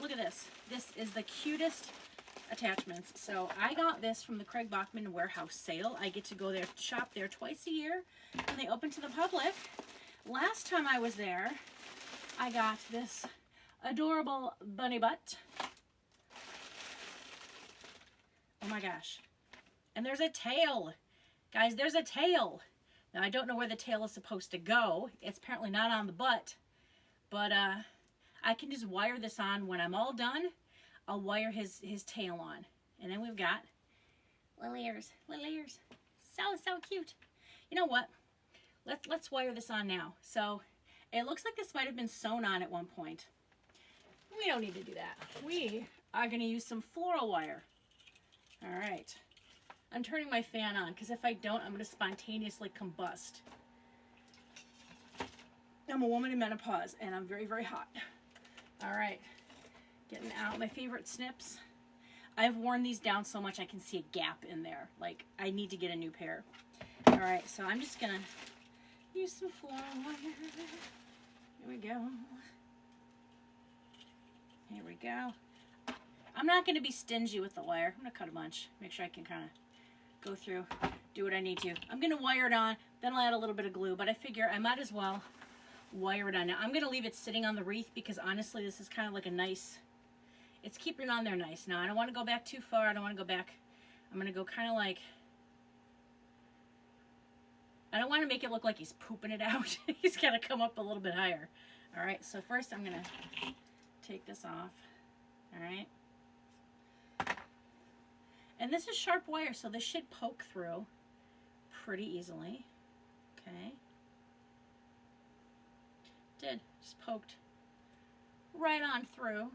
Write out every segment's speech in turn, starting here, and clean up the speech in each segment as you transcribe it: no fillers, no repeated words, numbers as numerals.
got, look at this. This is the cutest attachments. So I got this from the Craig Bachman warehouse sale. I get to go there, shop there twice a year when they open to the public. Last time I was there, I got this adorable bunny butt. Oh my gosh. And there's a tail. Guys, there's a tail. Now, I don't know where the tail is supposed to go. It's apparently not on the butt. But I can just wire this on when I'm all done. I'll wire his tail on. And then we've got little ears. Little ears. So cute. You know what? Let's wire this on now. So it looks like this might have been sewn on at one point. We don't need to do that. We are going to use some floral wire. All right. I'm turning my fan on because if I don't, I'm going to spontaneously combust. I'm a woman in menopause and I'm very, very hot. All right. Getting out my favorite snips. I've worn these down so much I can see a gap in there. Like, I need to get a new pair. All right, so I'm just going to use some floral wire. Here we go. Here we go. I'm not going to be stingy with the wire. I'm going to cut a bunch. Make sure I can kind of go through, do what I need to. I'm going to wire it on, then I'll add a little bit of glue, but I figure I might as well wire it on. Now, I'm going to leave it sitting on the wreath because honestly, this is kind of like a nice, it's keeping it on there nice. Now, I don't want to go back too far. I don't want to go back. I'm going to go kind of like, I don't want to make it look like he's pooping it out. He's got to come up a little bit higher. All right, so first I'm going to take this off. All right. And this is sharp wire, so this should poke through pretty easily. Okay. Did. Just poked right on through.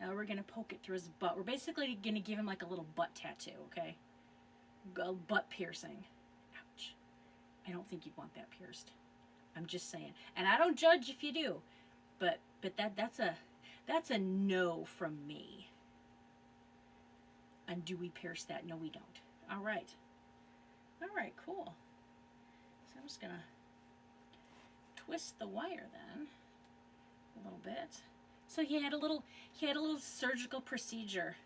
Now we're going to poke it through his butt. We're basically going to give him like a little butt tattoo, okay? A butt piercing. Ouch. I don't think you'd want that pierced. I'm just saying. And I don't judge if you do. But that's a no from me. And do we pierce that? No, we don't. All right. All right, cool. So I'm just going to twist the wire then a little bit. So he had a little surgical procedure.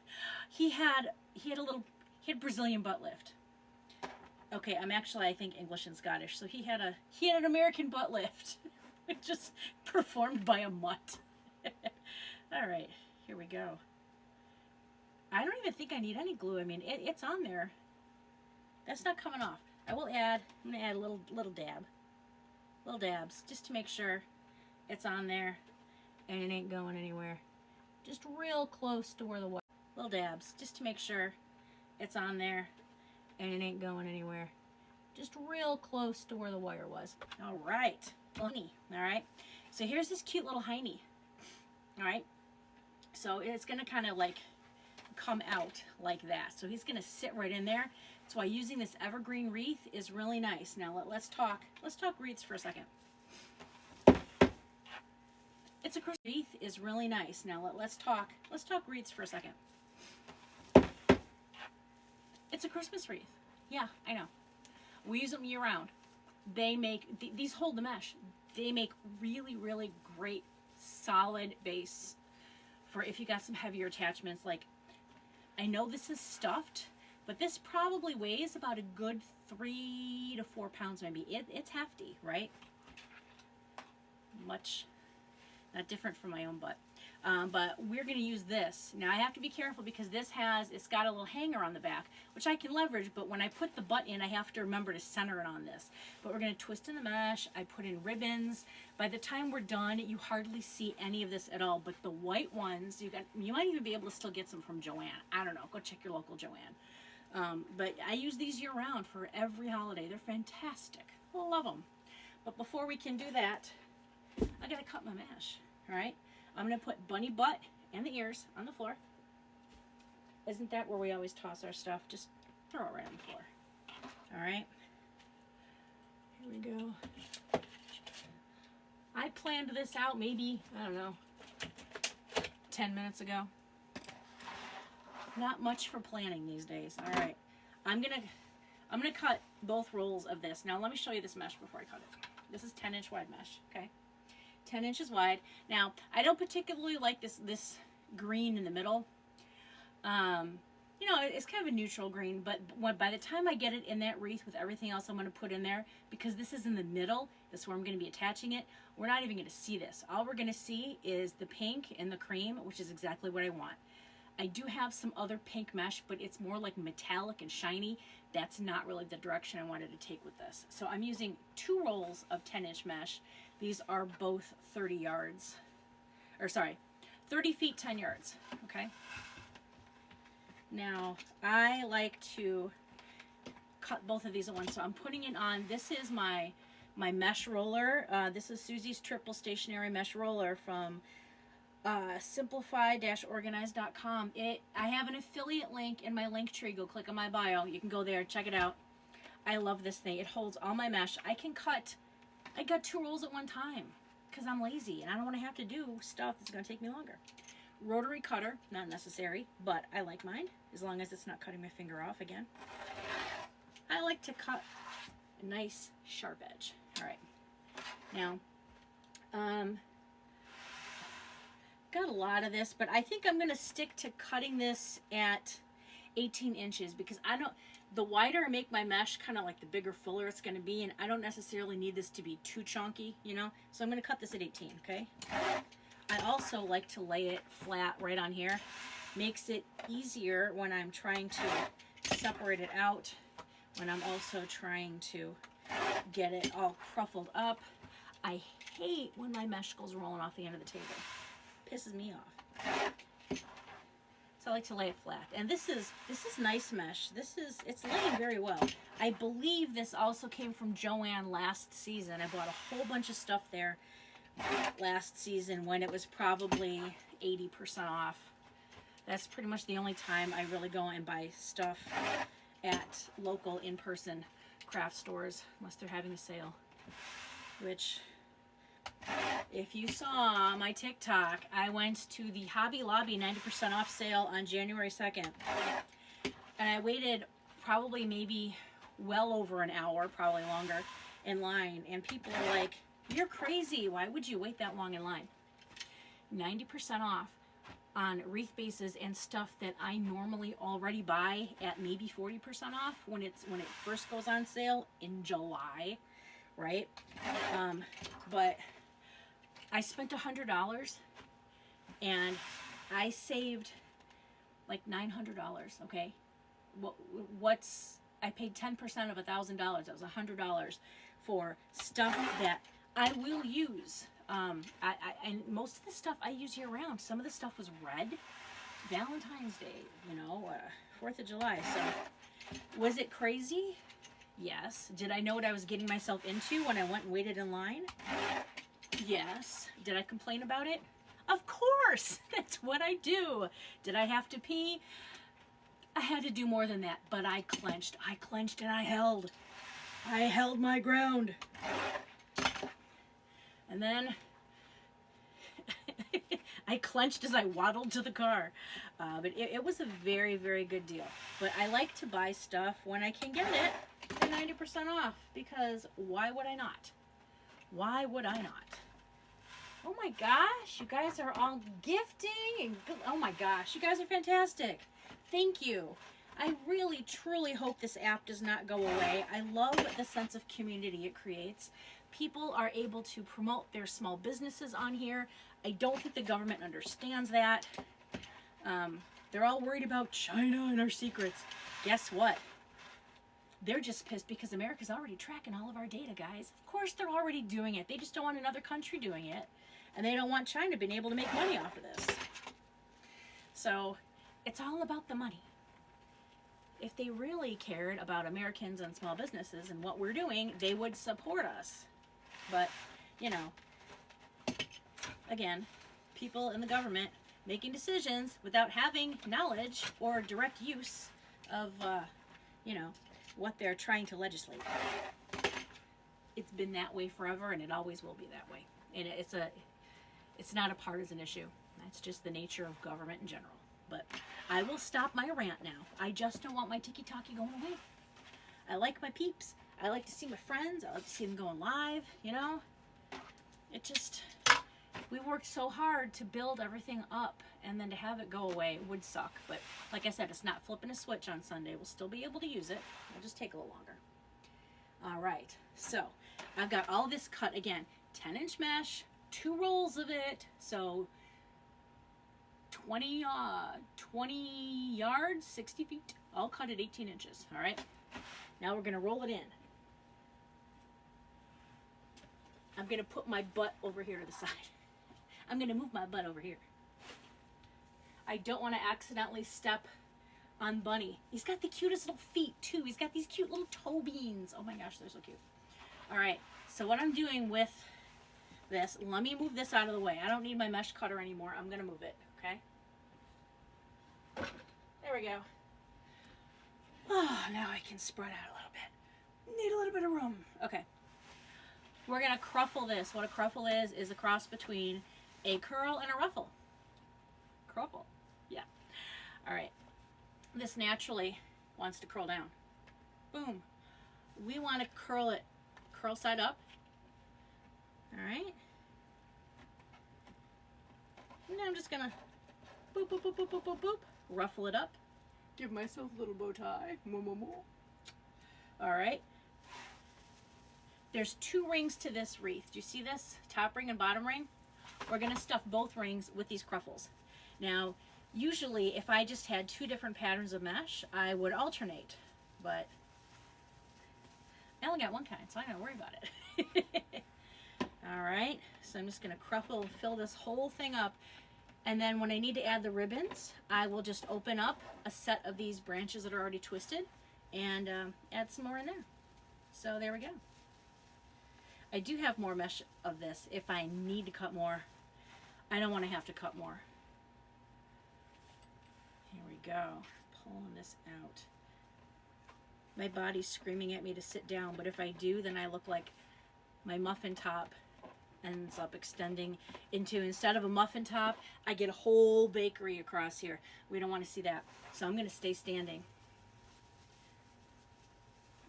He had Brazilian butt lift. Okay, I'm actually, I think, English and Scottish. So he had an American butt lift, just performed by a mutt. All right, here we go. I don't even think I need any glue. I mean, it's on there. That's not coming off. I'm going to add a little dabs, just to make sure it's on there and it ain't going anywhere. Just real close to where the wire. Little dabs, just to make sure it's on there and it ain't going anywhere. Just real close to where the wire was. All right, all right. So here's this cute little hiney. All right. So it's going to kind of like come out like that. So he's going to sit right in there. That's why using this evergreen wreath is really nice. Now let's talk wreaths for a second. It's a Christmas wreath is really nice. Now let's talk wreaths for a second. It's a Christmas wreath. Yeah, I know. We use them year round. They make these hold the mesh. They make really, really great solid base for if you got some heavier attachments. Like, I know this is stuffed, but this probably weighs about a good 3 to 4 pounds maybe. It's hefty, right? Much not different from my own butt. But we're going to use this. Now I have to be careful because it's got a little hanger on the back, which I can leverage, but when I put the butt in, I have to remember to center it on this. But we're going to twist in the mesh. I put in ribbons. By the time we're done, you hardly see any of this at all, but the white ones, you might even be able to still get some from Joann. I don't know. Go check your local Joann. But I use these year round for every holiday. They're fantastic. Love them. But before we can do that, I got to cut my mesh. All right. I'm going to put bunny butt and the ears on the floor. Isn't that where we always toss our stuff? Just throw it right on the floor. All right. Here we go. I planned this out maybe, I don't know, 10 minutes ago. Not much for planning these days. All right. I'm gonna cut both rolls of this. Now let me show you this mesh before I cut it. This is 10-inch wide mesh, okay? 10 inches wide. Now, I don't particularly like this green in the middle. You know, it's kind of a neutral green, but by the time I get it in that wreath with everything else I'm going to put in there, because this is in the middle, this is where I'm going to be attaching it, we're not even going to see this. All we're going to see is the pink and the cream, which is exactly what I want. I do have some other pink mesh, but it's more like metallic and shiny. That's not really the direction I wanted to take with this. So I'm using 2 rolls of 10-inch mesh. These are both 30 yards, or sorry, 30 feet, 10 yards, okay? Now, I like to cut both of these at once, so I'm putting it on. This is my mesh roller. This is Susie's triple stationary mesh roller from simplify-organize.com. I have an affiliate link in my link tree. Go click on my bio. You can go there, check it out. I love this thing. It holds all my mesh. I got 2 rolls at one time because I'm lazy and I don't want to have to do stuff that's going to take me longer. Rotary cutter, not necessary, but I like mine as long as it's not cutting my finger off again. I like to cut a nice sharp edge. All right. Now, got a lot of this, but I think I'm going to stick to cutting this at 18 inches because the wider I make my mesh, kind of like the bigger, fuller it's going to be, and I don't necessarily need this to be too chunky, you know? So I'm going to cut this at 18, okay? I also like to lay it flat right on here. Makes it easier when I'm trying to separate it out, when I'm also trying to get it all cruffled up. I hate when my mesh goes rolling off the end of the table. Pisses me off. So I like to lay it flat. And this is nice mesh. It's laying very well. I believe this also came from Joann last season. I bought a whole bunch of stuff there last season when it was probably 80% off. That's pretty much the only time I really go and buy stuff at local in-person craft stores, unless they're having a sale. Which, if you saw my TikTok, I went to the Hobby Lobby 90% off sale on January 2nd. And I waited probably maybe well over an hour, probably longer, in line. And people are like, "You're crazy. Why would you wait that long in line?" 90% off on wreath bases and stuff that I normally already buy at maybe 40% off when it first goes on sale in July, right? But I spent $100 and I saved like $900, okay? I paid 10% of $1,000. That was $100 for stuff that I will use. And most of the stuff I use year round. Some of the stuff was red. Valentine's Day, 4th of July. So, was it crazy? Yes. Did I know what I was getting myself into when I went and waited in line? Yes. Did I complain about it? Of course. That's what I do. Did I have to pee? I had to do more than that, but I clenched. I clenched and I held. I held my ground. And then I clenched as I waddled to the car. But it was a very, very good deal. But I like to buy stuff when I can get it for 90% off. Because why would I not? Why would I not? Oh my gosh, you guys are all gifting. Oh my gosh, you guys are fantastic. Thank you. I really, truly hope this app does not go away. I love the sense of community it creates. People are able to promote their small businesses on here. I don't think the government understands that. They're all worried about China and our secrets. Guess what? They're just pissed because America's already tracking all of our data, guys. Of course they're already doing it. They just don't want another country doing it. And they don't want China being able to make money off of this. So, it's all about the money. If they really cared about Americans and small businesses and what we're doing, they would support us. But, again, people in the government making decisions without having knowledge or direct use of, what they're trying to legislate. It's been that way forever, and it always will be that way. And it's not a partisan issue. That's just the nature of government in general. But I will stop my rant now. I just don't want my tiki-taki going away. I like my peeps. I like to see my friends. I like to see them going live, It just, we worked so hard to build everything up, and then to have it go away would suck. But like I said, it's not flipping a switch on Sunday. We'll still be able to use it. It'll just take a little longer. All right, so I've got all this cut again, 10-inch mesh, 2 rolls of it, so 20 yards, 60 feet, all cut at 18 inches. All right, now we're gonna roll it in. I'm gonna put my butt over here to the side. I'm gonna move my butt over here. I don't want to accidentally step on Bunny. He's got the cutest little feet too. He's got these cute little toe beans. Oh my gosh, they're so cute. All right, so what I'm doing with this, let me move this out of the way. I don't need my mesh cutter anymore. I'm gonna move it, okay? There we go. Oh, now I can spread out a little bit. Need a little bit of room. Okay. We're gonna cruffle this. What a cruffle is a cross between a curl and a ruffle. Cruffle, yeah. All right, this naturally wants to curl down. Boom. We want to curl it, curl side up. All right. And now I'm just gonna boop, boop, boop, boop, boop, boop, boop, ruffle it up. Give myself a little bow tie. All right. There's 2 rings to this wreath. Do you see this? Top ring and bottom ring? We're gonna stuff both rings with these cruffles. Now, usually if I just had 2 different patterns of mesh, I would alternate, but I only got 1 kind, so I don't worry about it. All right, so I'm just gonna cruffle, fill this whole thing up, and then when I need to add the ribbons, I will just open up a set of these branches that are already twisted and add some more in there. So there we go. I do have more mesh of this if I need to cut more. I don't want to have to cut more. Here we go, pulling this out. My body's screaming at me to sit down, but if I do, then I look like my muffin top ends up extending into, instead of a muffin top, I get a whole bakery across here. We don't want to see that. So I'm going to stay standing.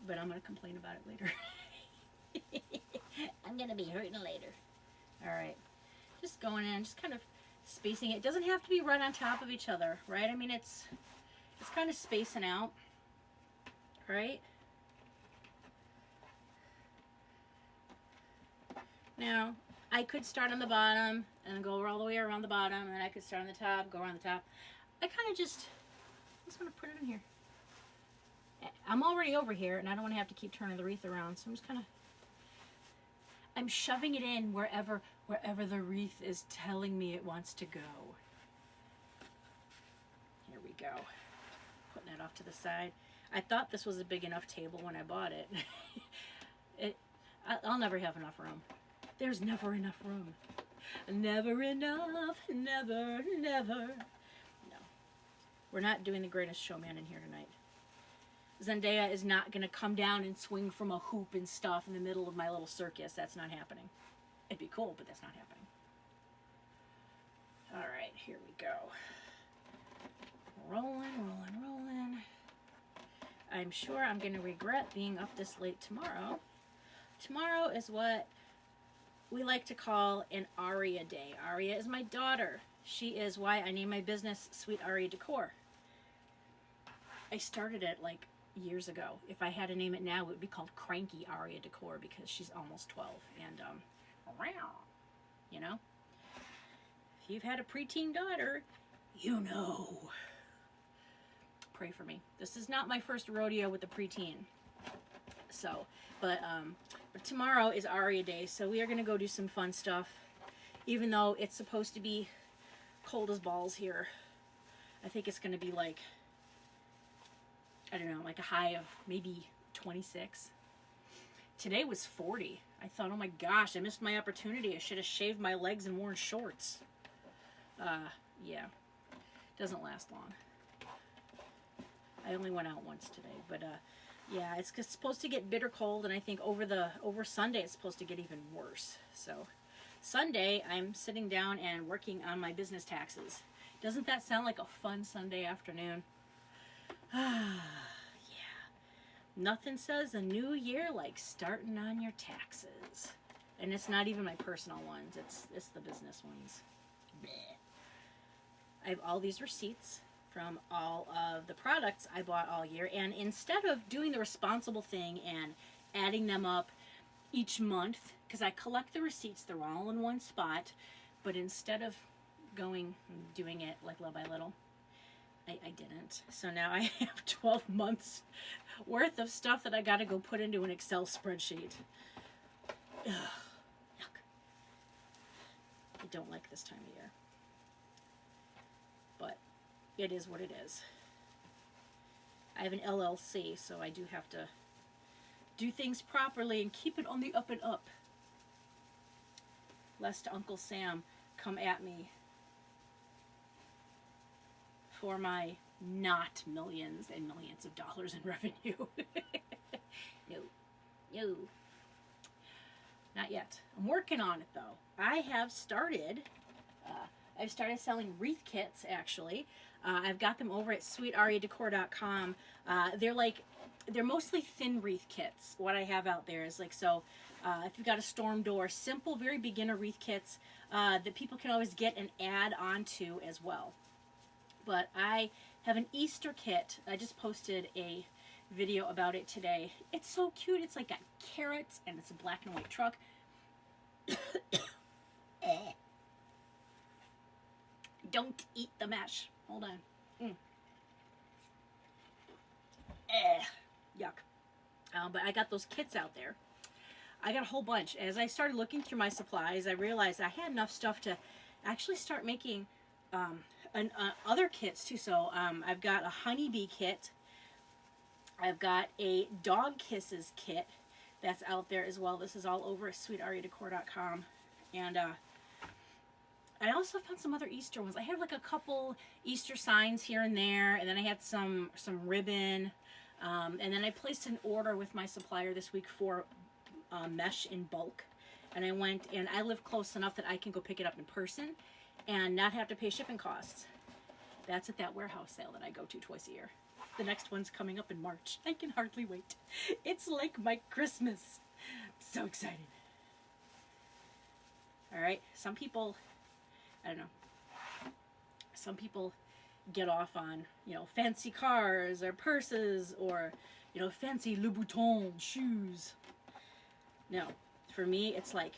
But I'm going to complain about it later. I'm going to be hurting later. All right. Just going in, just kind of spacing it. It doesn't have to be right on top of each other, right? I mean, it's kind of spacing out, right? Now, I could start on the bottom and go all the way around the bottom, and then I could start on the top, go around the top. I kind of just want to put it in here. I'm already over here, and I don't want to have to keep turning the wreath around, so I'm just kind of, I'm shoving it in wherever the wreath is telling me it wants to go. Here we go. Putting that off to the side. I thought this was a big enough table when I bought it. I'll never have enough room. There's never enough room. Never enough. Never, never. No. We're not doing the greatest showman in here tonight. Zendaya is not going to come down and swing from a hoop and stuff in the middle of my little circus. That's not happening. It'd be cool, but that's not happening. All right, here we go. Rolling, rolling, rolling. I'm sure I'm going to regret being up this late tomorrow. Tomorrow is what we like to call an Aria day. Aria is my daughter. She is why I named my business Sweet Aria Decor. I started it like years ago. If I had to name it now, it would be called Cranky Aria Decor because she's almost 12. And, you know, if you've had a preteen daughter, you know. Pray for me. This is not my first rodeo with the preteen. So, but tomorrow is Aria Day, so we are going to go do some fun stuff. Even though it's supposed to be cold as balls here. I think it's going to be like, I don't know, like a high of maybe 26. Today was 40. I thought, oh my gosh, I missed my opportunity. I should have shaved my legs and worn shorts. Yeah. Doesn't last long. I only went out once today, but yeah, it's supposed to get bitter cold, and I think over Sunday it's supposed to get even worse. So Sunday I'm sitting down and working on my business taxes. Doesn't that sound like a fun Sunday afternoon? Yeah. Nothing says a new year like starting on your taxes. And it's not even my personal ones. It's the business ones. Bleh. I have all these receipts from all of the products I bought all year. And instead of doing the responsible thing and adding them up each month, because I collect the receipts, they're all in one spot, but instead of going and doing it like little by little, I didn't. So now I have 12 months worth of stuff that I got to go put into an Excel spreadsheet. Ugh, yuck. I don't like this time of year. But it is what it is. I have an LLC, so I do have to do things properly and keep it on the up and up. Lest Uncle Sam come at me for my not millions and millions of dollars in revenue. No. Not yet. I'm working on it though. I have started, I've started selling wreath kits actually. I've got them over at sweetariadecor.com. They're mostly thin wreath kits. What I have out there is like, so if you've got a storm door, simple, very beginner wreath kits that people can always get and add onto as well. But I have an Easter kit. I just posted a video about it today. It's so cute. It's like got carrots and it's a black and white truck. Don't eat the mesh. Hold on. Yuck. But I got those kits out there. I got a whole bunch. As I started looking through my supplies, I realized I had enough stuff to actually start making other kits too. So I've got a honeybee kit. I've got a dog kisses kit that's out there as well. This is all over at sweetariadecor.com. And I also found some other Easter ones. I had like a couple Easter signs here and there, and then I had some ribbon. And then I placed an order with my supplier this week for mesh in bulk. And I went, and I live close enough that I can go pick it up in person and not have to pay shipping costs. That's at that warehouse sale that I go to twice a year. The next one's coming up in March. I can hardly wait. It's like my Christmas. I'm so excited. All right, some people, I don't know, some people get off on, you know, fancy cars or purses or, you know, fancy Louboutin shoes. No, for me, it's like,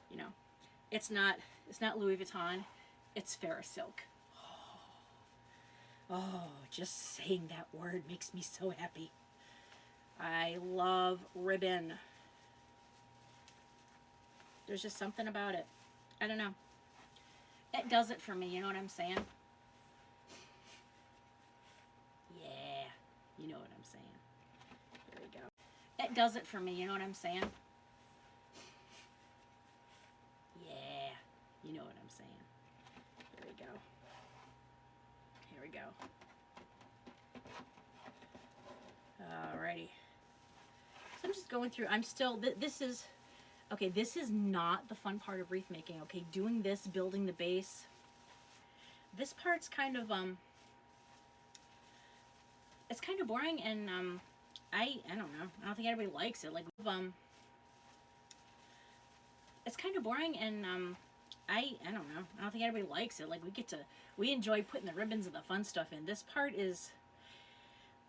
you know, it's not Louis Vuitton, it's Ferris silk. Oh, just saying that word makes me so happy. I love ribbon. There's just something about it. I don't know. It does it for me, you know what I'm saying? Yeah, you know what I'm saying. There we go. It does it for me, you know what I'm saying? Yeah, you know what I'm saying. There we go. Here we go. Alrighty. So I'm just going through. I'm still, this is, okay, this is not the fun part of wreath making. Okay, doing this, building the base. This part's kind of, it's kind of boring, and, I don't know. I don't think anybody likes it. Like, it's kind of boring, and, I don't know. I don't think anybody likes it. Like, we enjoy putting the ribbons and the fun stuff in. This part is,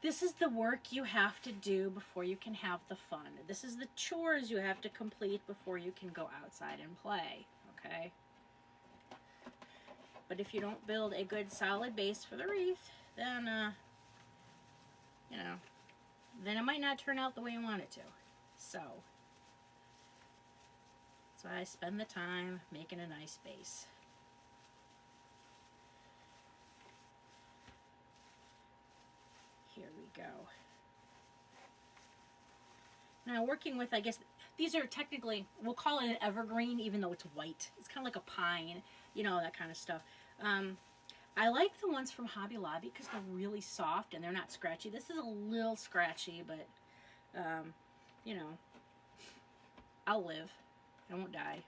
this is the work you have to do before you can have the fun. This is the chores you have to complete before you can go outside and play, okay? But if you don't build a good solid base for the wreath, then, you know, then it might not turn out the way you want it to. So, that's why I spend the time making a nice base. Here we go. Now working with, I guess, these are technically, we'll call it an evergreen even though it's white. It's kind of like a pine, you know, that kind of stuff. I like the ones from Hobby Lobby because they're really soft and they're not scratchy. This is a little scratchy, but, you know, I'll live. I won't die.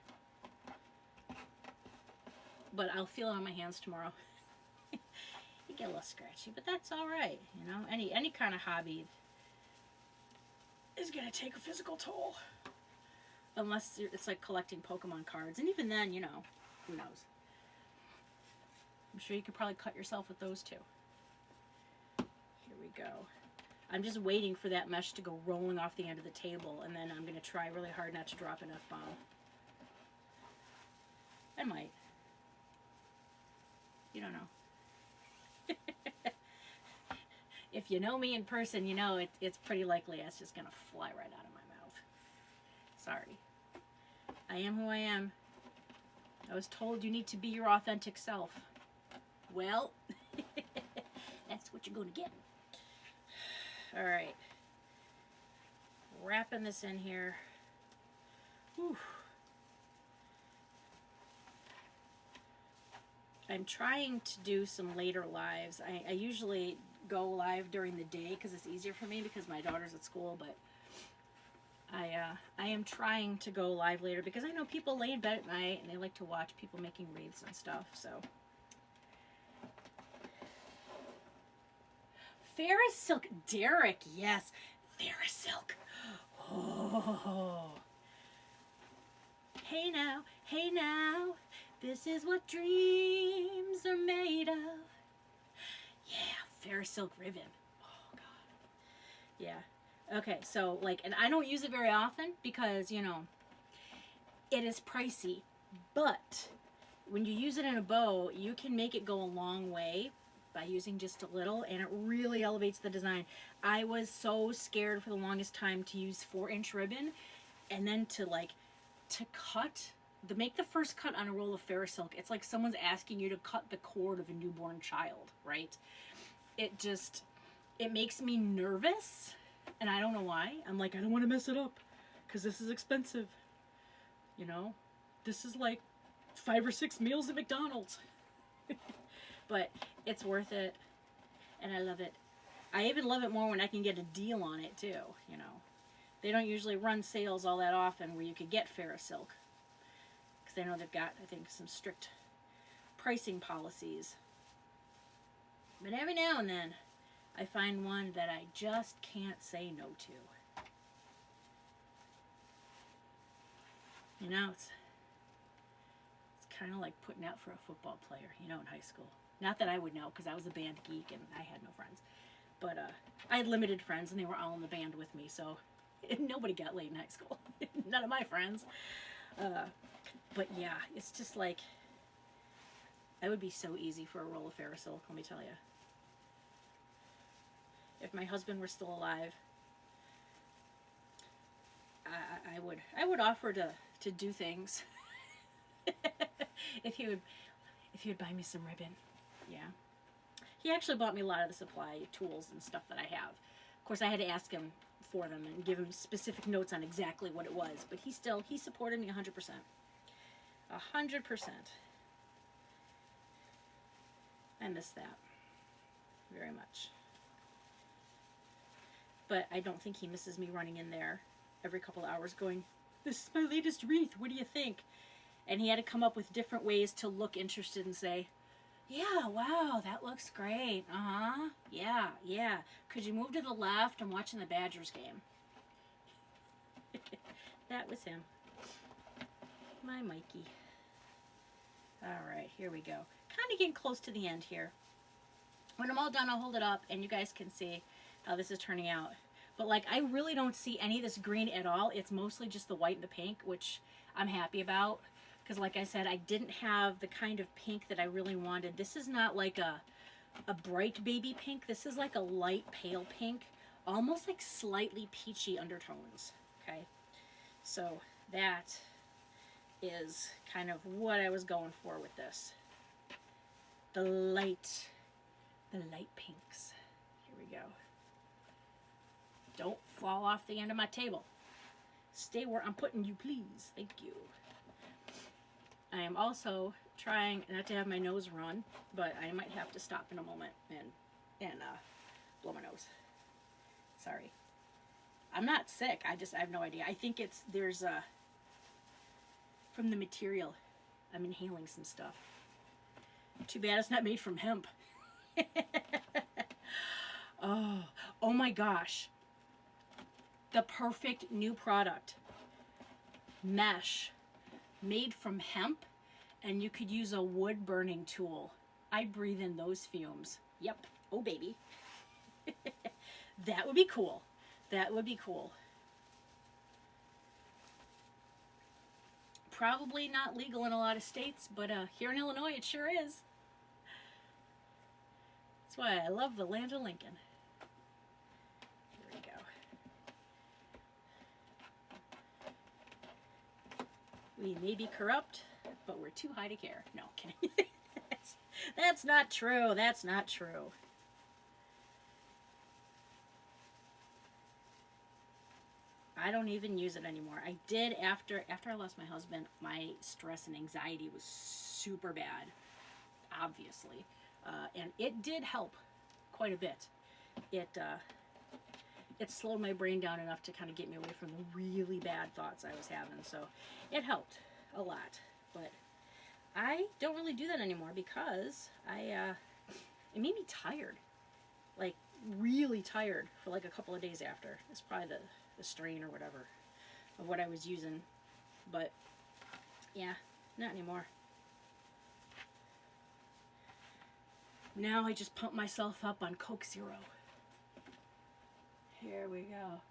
But I'll feel it on my hands tomorrow. You get a little scratchy, but that's all right. You know, any kind of hobby is going to take a physical toll. unless it's like collecting Pokemon cards. And even then, you know, who knows. I'm sure you could probably cut yourself with those too. Here we go. I'm just waiting for that mesh to go rolling off the end of the table, and then I'm going to try really hard not to drop an F-bomb. I might. You don't know. If you know me in person, you know it's pretty likely it's just going to fly right out of my mouth. Sorry. I am who I am. I was told you need to be your authentic self. Well, that's what you're going to get. All right. Wrapping this in here. Whew. I'm trying to do some later lives. I usually go live during the day because it's easier for me because my daughter's at school, but I am trying to go live later because I know people lay in bed at night and they like to watch people making wreaths and stuff, so. Ferris Silk. Derek, yes. Ferris Silk. Oh. Hey now, this is what dreams are made of. Yeah, Ferris Silk ribbon. Oh, God. Yeah. Okay, so, like, and I don't use it very often because, you know, it is pricey. But when you use it in a bow, you can make it go a long way by using just a little, and it really elevates the design. I was so scared for the longest time to use 4-inch ribbon, and then to make the first cut on a roll of Ferris Silk. It's like someone's asking you to cut the cord of a newborn child, right? It makes me nervous, and I don't know why. I'm like, I don't want to mess it up, because this is expensive. You know, this is like 5 or 6 meals at McDonald's. But it's worth it, and I love it. I even love it more when I can get a deal on it, too, you know. They don't usually run sales all that often where you could get Ferris Silk. Because I know they've got, I think, some strict pricing policies. But every now and then, I find one that I just can't say no to. You know, it's kind of like putting out for a football player, you know, in high school. Not that I would know, because I was a band geek and I had no friends. But I had limited friends, and they were all in the band with me, so nobody got laid in high school. None of my friends. But yeah, it's just like, that would be so easy for a roll of Ferris Silk, let me tell you. If my husband were still alive, I would offer to do things. if he would buy me some ribbon. Yeah. He actually bought me a lot of the supply tools and stuff that I have. Of course, I had to ask him for them and give him specific notes on exactly what it was. But he supported me 100%. 100%. I miss that very much. But I don't think he misses me running in there every couple hours going, "This is my latest wreath, what do you think?" And he had to come up with different ways to look interested and say, "Yeah, wow, that looks great. Uh-huh. Yeah. Could you move to the left? I'm watching the Badgers game." That was him. My Mikey. All right, here we go. Kind of getting close to the end here. When I'm all done, I'll hold it up, and you guys can see how this is turning out. But, like, I really don't see any of this green at all. It's mostly just the white and the pink, which I'm happy about. Because, like I said, I didn't have the kind of pink that I really wanted. This is not like a bright baby pink. This is like a light pale pink. Almost like slightly peachy undertones. Okay? So, that is kind of what I was going for with this. The light pinks. Here we go. Don't fall off the end of my table. Stay where I'm putting you, please. Thank you. I am also trying not to have my nose run, but I might have to stop in a moment and blow my nose. Sorry. I'm not sick. I have no idea. I think there's from the material. I'm inhaling some stuff. Too bad it's not made from hemp. Oh my gosh. The perfect new product. mesh made from hemp, and you could use a wood burning tool. I breathe in those fumes. Yep. Oh, baby. That would be cool. That would be cool. Probably not legal in a lot of states, but here in Illinois it sure is. That's why I love the land of Lincoln. Here we go. We may be corrupt, but we're too high to care. No, kidding. That's not true. That's not true. I don't even use it anymore. I did after I lost my husband. My stress and anxiety was super bad, obviously, and it did help quite a bit. It slowed my brain down enough to kind of get me away from the really bad thoughts I was having. So it helped a lot, but I don't really do that anymore because it made me tired, like really tired for like a couple of days after. It's probably the strain or whatever of what I was using, but yeah, not anymore. Now I just pump myself up on Coke Zero. Here we go.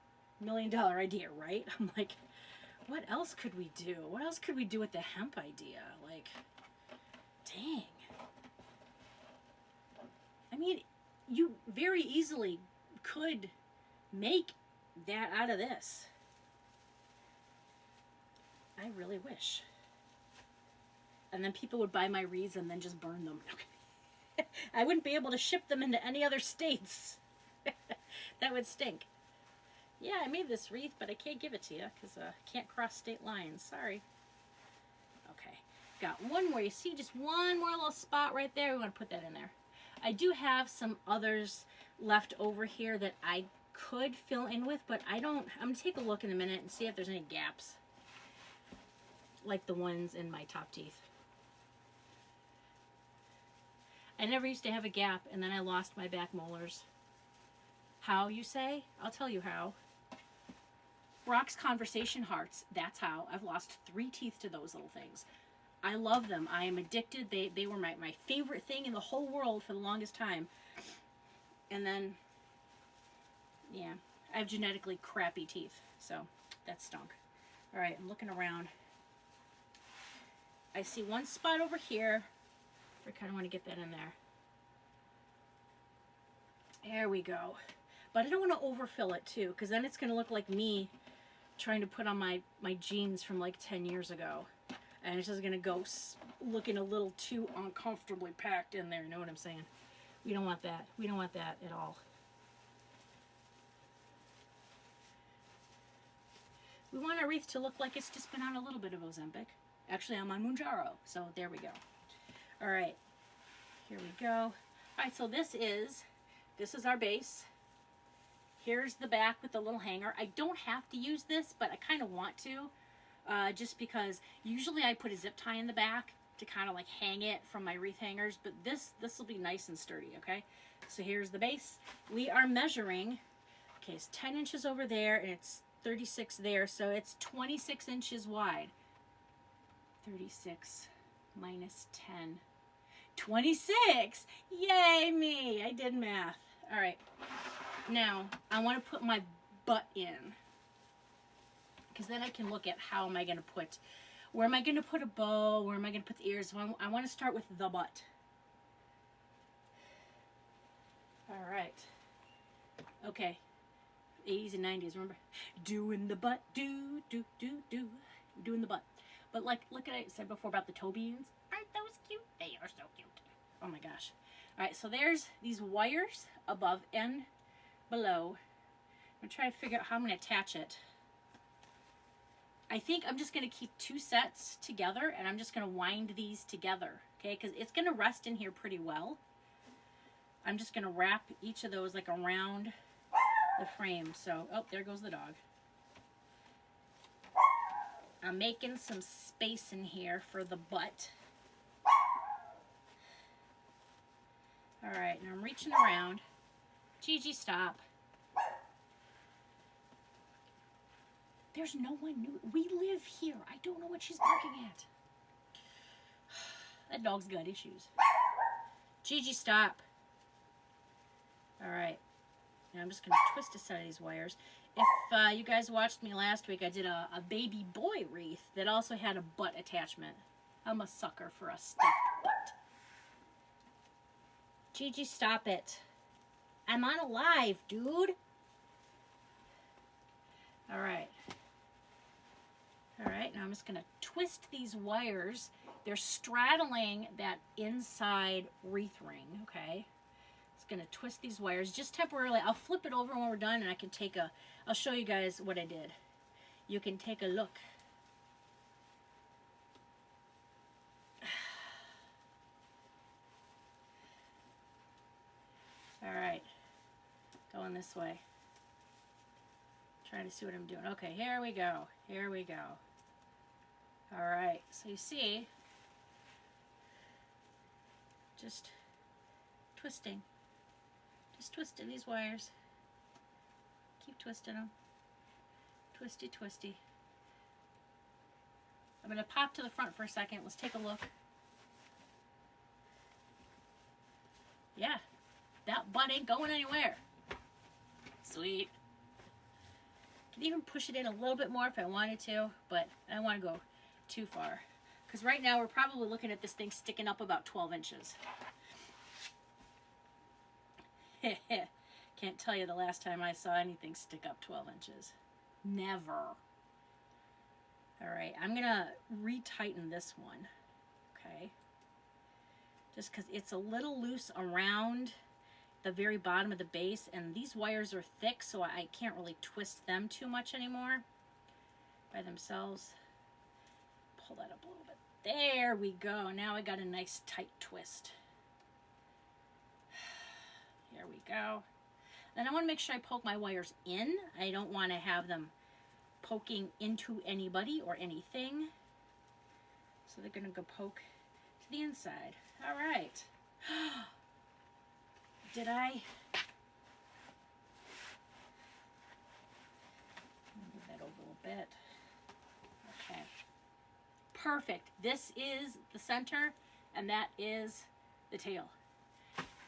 $1 million idea, right? I'm like, what else could we do? What else could we do with the hemp idea? Like, dang. I mean, you very easily could make that out of this. I really wish. And then people would buy my wreaths and then just burn them. I wouldn't be able to ship them into any other states. That would stink. Yeah, I made this wreath, but I can't give it to you because I can't cross state lines. Sorry. Okay. Got one more. You see just one more little spot right there. We want to put that in there. I do have some others left over here that I could fill in with, but I don't. I'm going to take a look in a minute and see if there's any gaps. Like the ones in my top teeth. I never used to have a gap, and then I lost my back molars. How, you say? I'll tell you how. Rocks conversation hearts. That's how. I've lost 3 teeth to those little things. I love them. I am addicted. They were my favorite thing in the whole world for the longest time. And then, yeah, I have genetically crappy teeth, so that stunk. All right, I'm looking around. I see one spot over here. I kind of want to get that in there. There we go. But I don't want to overfill it too, because then it's going to look like me trying to put on my jeans from like 10 years ago. And it's just going to go looking a little too uncomfortably packed in there. You know what I'm saying? We don't want that. We don't want that at all. We want our wreath to look like it's just been on a little bit of Ozempic. Actually, I'm on Mounjaro, so there we go. All right, here we go. All right, so this is our base. Here's the back with the little hanger. I don't have to use this, but I kind of want to, just because usually I put a zip tie in the back to kind of like hang it from my wreath hangers, but this will be nice and sturdy, okay? So here's the base. We are measuring, okay, it's 10 inches over there, and it's 36 there, so it's 26 inches wide. 36 minus 10. 26! Yay me! I did math. All right. Now, I want to put my butt in. Because then I can look at how am I going to put, where am I going to put a bow, where am I going to put the ears. So I want to start with the butt. All right. Okay. 80s and 90s, remember? Doing the butt, do. Doing the butt. But like, look at what I said before about the toe beans. Aren't those cute? They are so cute. Oh my gosh. All right, so there's these wires above and below. I'm going to try to figure out how I'm going to attach it. I think I'm just going to keep 2 sets together, and I'm just going to wind these together, okay? Because it's going to rest in here pretty well. I'm just going to wrap each of those like around the frame. So, oh, there goes the dog. I'm making some space in here for the butt. All right, now I'm reaching around. Gigi, stop. There's no one new. We live here. I don't know what she's barking at. That dog's got issues. Gigi, stop. All right. Now I'm just going to twist a set of these wires. If you guys watched me last week, I did a baby boy wreath that also had a butt attachment. I'm a sucker for a stuffed butt. Gigi, stop it. I'm on a live, dude. All right. All right, now I'm just going to twist these wires. They're straddling that inside wreath ring, okay? Just going to twist these wires just temporarily. I'll flip it over when we're done, and I can take a, I'll show you guys what I did. You can take a look. All right, going this way. Trying to see what I'm doing. Okay, here we go. Here we go. All right, so you see, just twisting. Just twisting these wires. Keep twisting them. Twisty, twisty. I'm going to pop to the front for a second. Let's take a look. Yeah, that butt ain't going anywhere. Sweet. Could even push it in a little bit more if I wanted to, but I don't want to go too far. Because right now we're probably looking at this thing sticking up about 12 inches. Can't tell you the last time I saw anything stick up 12 inches. Never. Alright, I'm going to retighten this one. Okay. Just because it's a little loose around the very bottom of the base, and these wires are thick, so I can't really twist them too much anymore by themselves. Pull that up a little bit. There we go. Now I got a nice tight twist. Here we go. Then I want to make sure I poke my wires in. I don't want to have them poking into anybody or anything. So they're going to go poke to the inside. All right. Did I? Move that over a little bit. Okay. Perfect. This is the center, and that is the tail.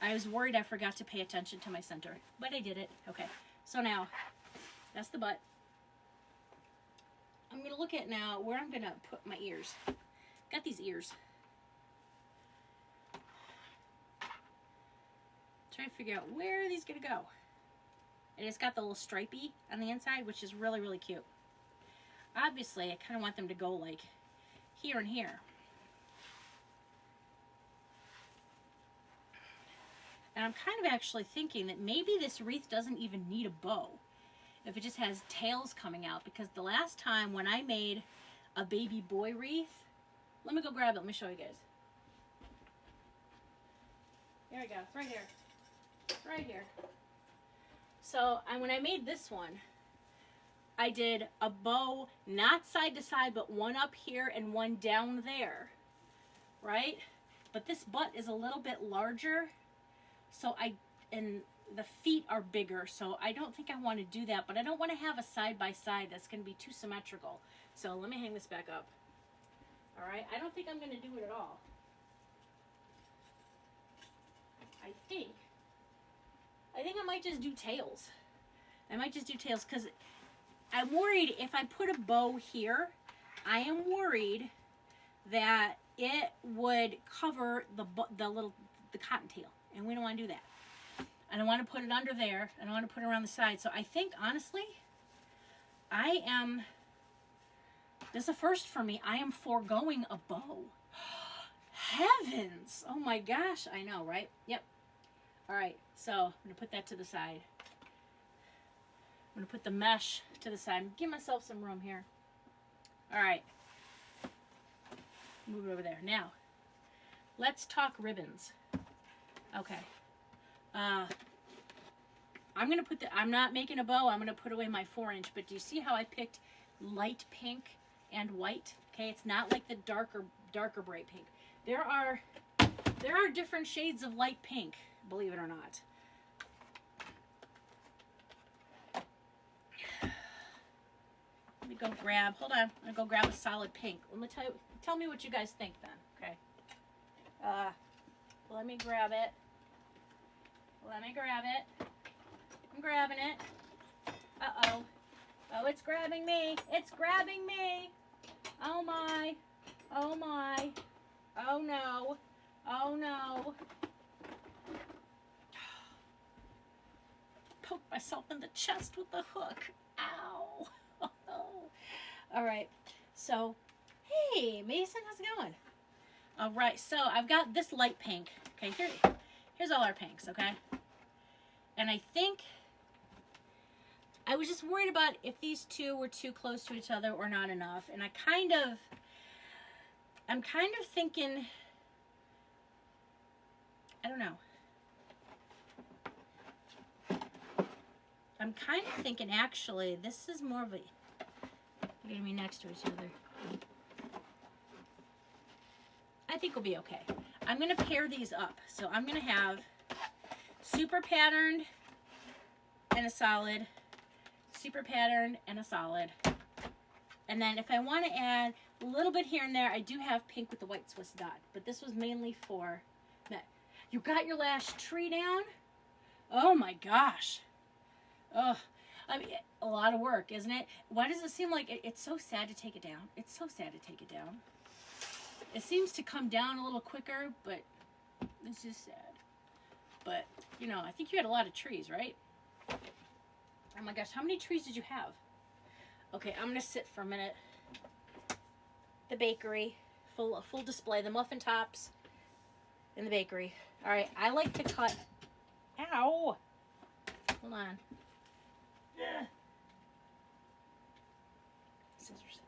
I was worried I forgot to pay attention to my center, but I did it. Okay. So now, that's the butt. I'm going to look at now where I'm going to put my ears. Got these ears. Trying to figure out where are these going to go. And it's got the little stripey on the inside, which is really, really cute. Obviously, I kind of want them to go like here and here. And I'm kind of actually thinking that maybe this wreath doesn't even need a bow if it just has tails coming out, because the last time when I made a baby boy wreath, let me go grab it, let me show you guys. Here we go, it's right here. Right here. So when I made this one, I did a bow not side to side, but one up here and one down there, right? But this butt is a little bit larger, so and the feet are bigger, so I don't think I want to do that, but I don't want to have a side by side that's going to be too symmetrical. So let me hang this back up. All right, I don't think I'm going to do it at all. I think I might just do tails. I might just do tails because I'm worried if I put a bow here, I am worried that it would cover the cottontail, and we don't want to do that. I don't want to put it under there. I don't want to put it around the side. So I think, honestly, this is a first for me. I am foregoing a bow. Heavens! Oh my gosh, I know, right? Yep. All right, so I'm going to put that to the side. I'm going to put the mesh to the side. Give myself some room here. All right. Move it over there. Now, let's talk ribbons. Okay. I'm going to put I'm not making a bow. I'm going to put away my 4-inch, but do you see how I picked light pink and white? Okay, it's not like the darker bright pink. There are different shades of light pink, believe it or not. Let me go grab, hold on, I'm gonna go grab a solid pink. Let me tell me what you guys think then, okay? Let me grab it. Let me grab it. I'm grabbing it. Uh-oh. Oh, it's grabbing me. It's grabbing me. Oh my. Oh my. Oh no. Oh no. Poke myself in the chest with the hook. Ow. All right. So, hey, Mason, how's it going? All right. So, I've got this light pink. Okay, here's all our pinks, okay? And I think I was just worried about if these two were too close to each other or not enough. And I'm kind of thinking, I don't know. I'm kind of thinking actually this is more of a, they're gonna be next to each other. I think we'll be okay. I'm gonna pair these up. So I'm gonna have super patterned and a solid, super patterned and a solid. And then if I want to add a little bit here and there, I do have pink with the white Swiss dot, but this was mainly for that. You got your last tree down? Oh my gosh. Oh, I mean, a lot of work, isn't it? Why does it seem like it's so sad to take it down? It's so sad to take it down. It seems to come down a little quicker, but it's just sad. But, you know, I think you had a lot of trees, right? Oh my gosh, how many trees did you have? Okay, I'm gonna sit for a minute. The bakery, full display, the muffin tops in the bakery. All right, I like to cut. Ow! Hold on. Ugh. Scissors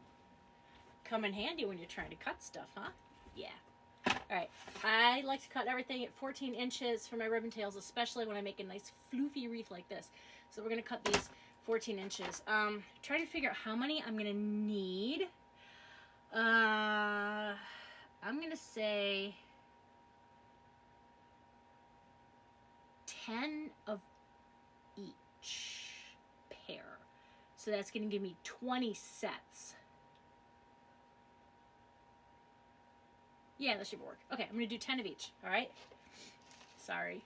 come in handy when you're trying to cut stuff, huh? Yeah. All right, I like to cut everything at 14 inches for my ribbon tails, especially when I make a nice floofy wreath like this. So we're gonna cut these 14 inches. Try to figure out how many I'm gonna need. I'm gonna say 10 of each pair. So that's gonna give me 20 sets. Yeah, that should work. Okay, I'm gonna do 10 of each, all right? Sorry.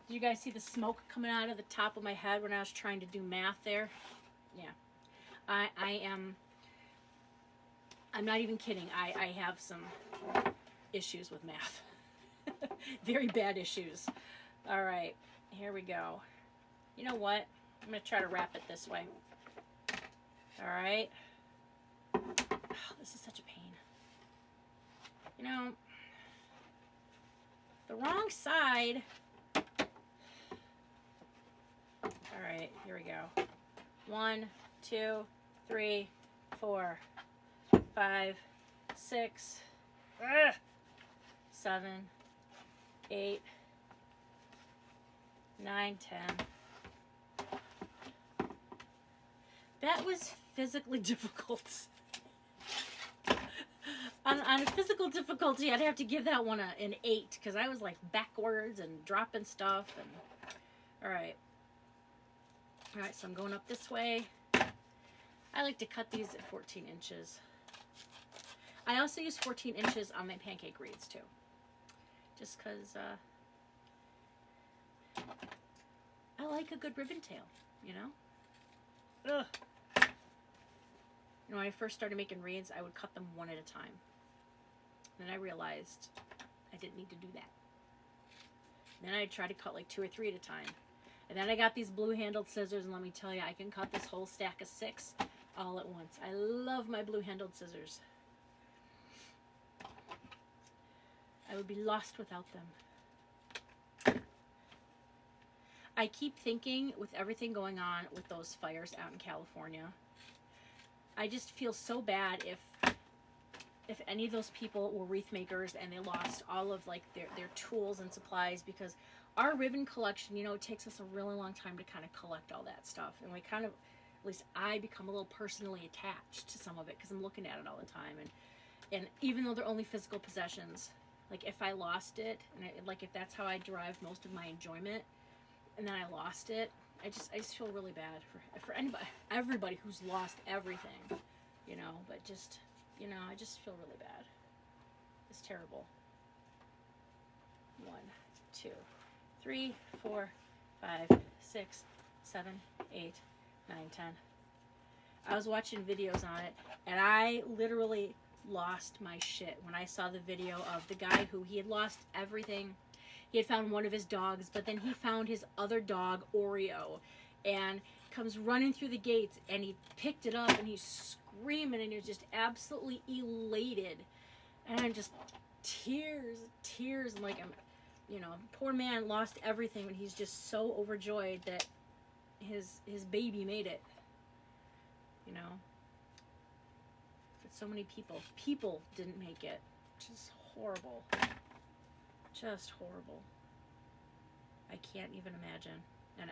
Did you guys see the smoke coming out of the top of my head when I was trying to do math there? Yeah. I'm not even kidding. I have some issues with math. Very bad issues. All right, here we go. You know what? I'm gonna try to wrap it this way. All right. Oh, this is such a pain. You know, the wrong side. All right, here we go. 1, 2, 3, 4, 5, 6, 7, 8, 9, 10. That was physically difficult. On a physical difficulty, I'd have to give that one an 8 because I was like backwards and dropping stuff. And all right, so I'm going up this way. I like to cut these at 14 inches. I also use 14 inches on my pancake wreaths too, just because I like a good ribbon tail, you know. Ugh. You know, when I first started making wreaths, I would cut them one at a time. Then I realized I didn't need to do that. Then I tried to cut like 2 or 3 at a time. And then I got these blue-handled scissors, and let me tell you, I can cut this whole stack of 6 all at once. I love my blue-handled scissors. I would be lost without them. I keep thinking, with everything going on with those fires out in California, I just feel so bad if any of those people were wreath makers and they lost all of like their tools and supplies, because our ribbon collection, you know, it takes us a really long time to kind of collect all that stuff, and we kind of, at least I become a little personally attached to some of it because I'm looking at it all the time, and even though they're only physical possessions, like if I lost it, and like if that's how I derive most of my enjoyment, and then I lost it, I just feel really bad for everybody who's lost everything. you know, but just, you know, I just feel really bad. It's terrible. 1, 2, 3, 4, 5, 6, 7, 8, 9, 10. I was watching videos on it, and I literally lost my shit when I saw the video of the guy who he had lost everything. He had found one of his dogs, but then he found his other dog, Oreo, and comes running through the gates, and he picked it up, and he's screaming, and he's just absolutely elated. And I'm just tears. I'm like, you know, poor man lost everything, and he's just so overjoyed that his baby made it. You know, but so many people didn't make it. Just horrible. Just horrible. I can't even imagine. And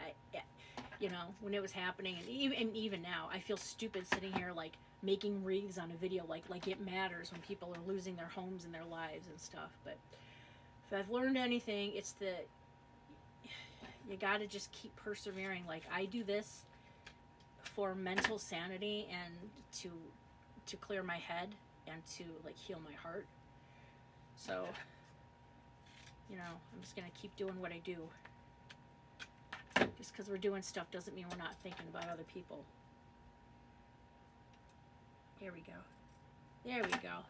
you know, when it was happening, and even now, I feel stupid sitting here like making wreaths on a video, like it matters when people are losing their homes and their lives and stuff. But if I've learned anything, it's that you gotta just keep persevering. Like, I do this for mental sanity and to clear my head and to like heal my heart. So, you know, I'm just gonna keep doing what I do. Just because we're doing stuff doesn't mean we're not thinking about other people. Here we go. There we go.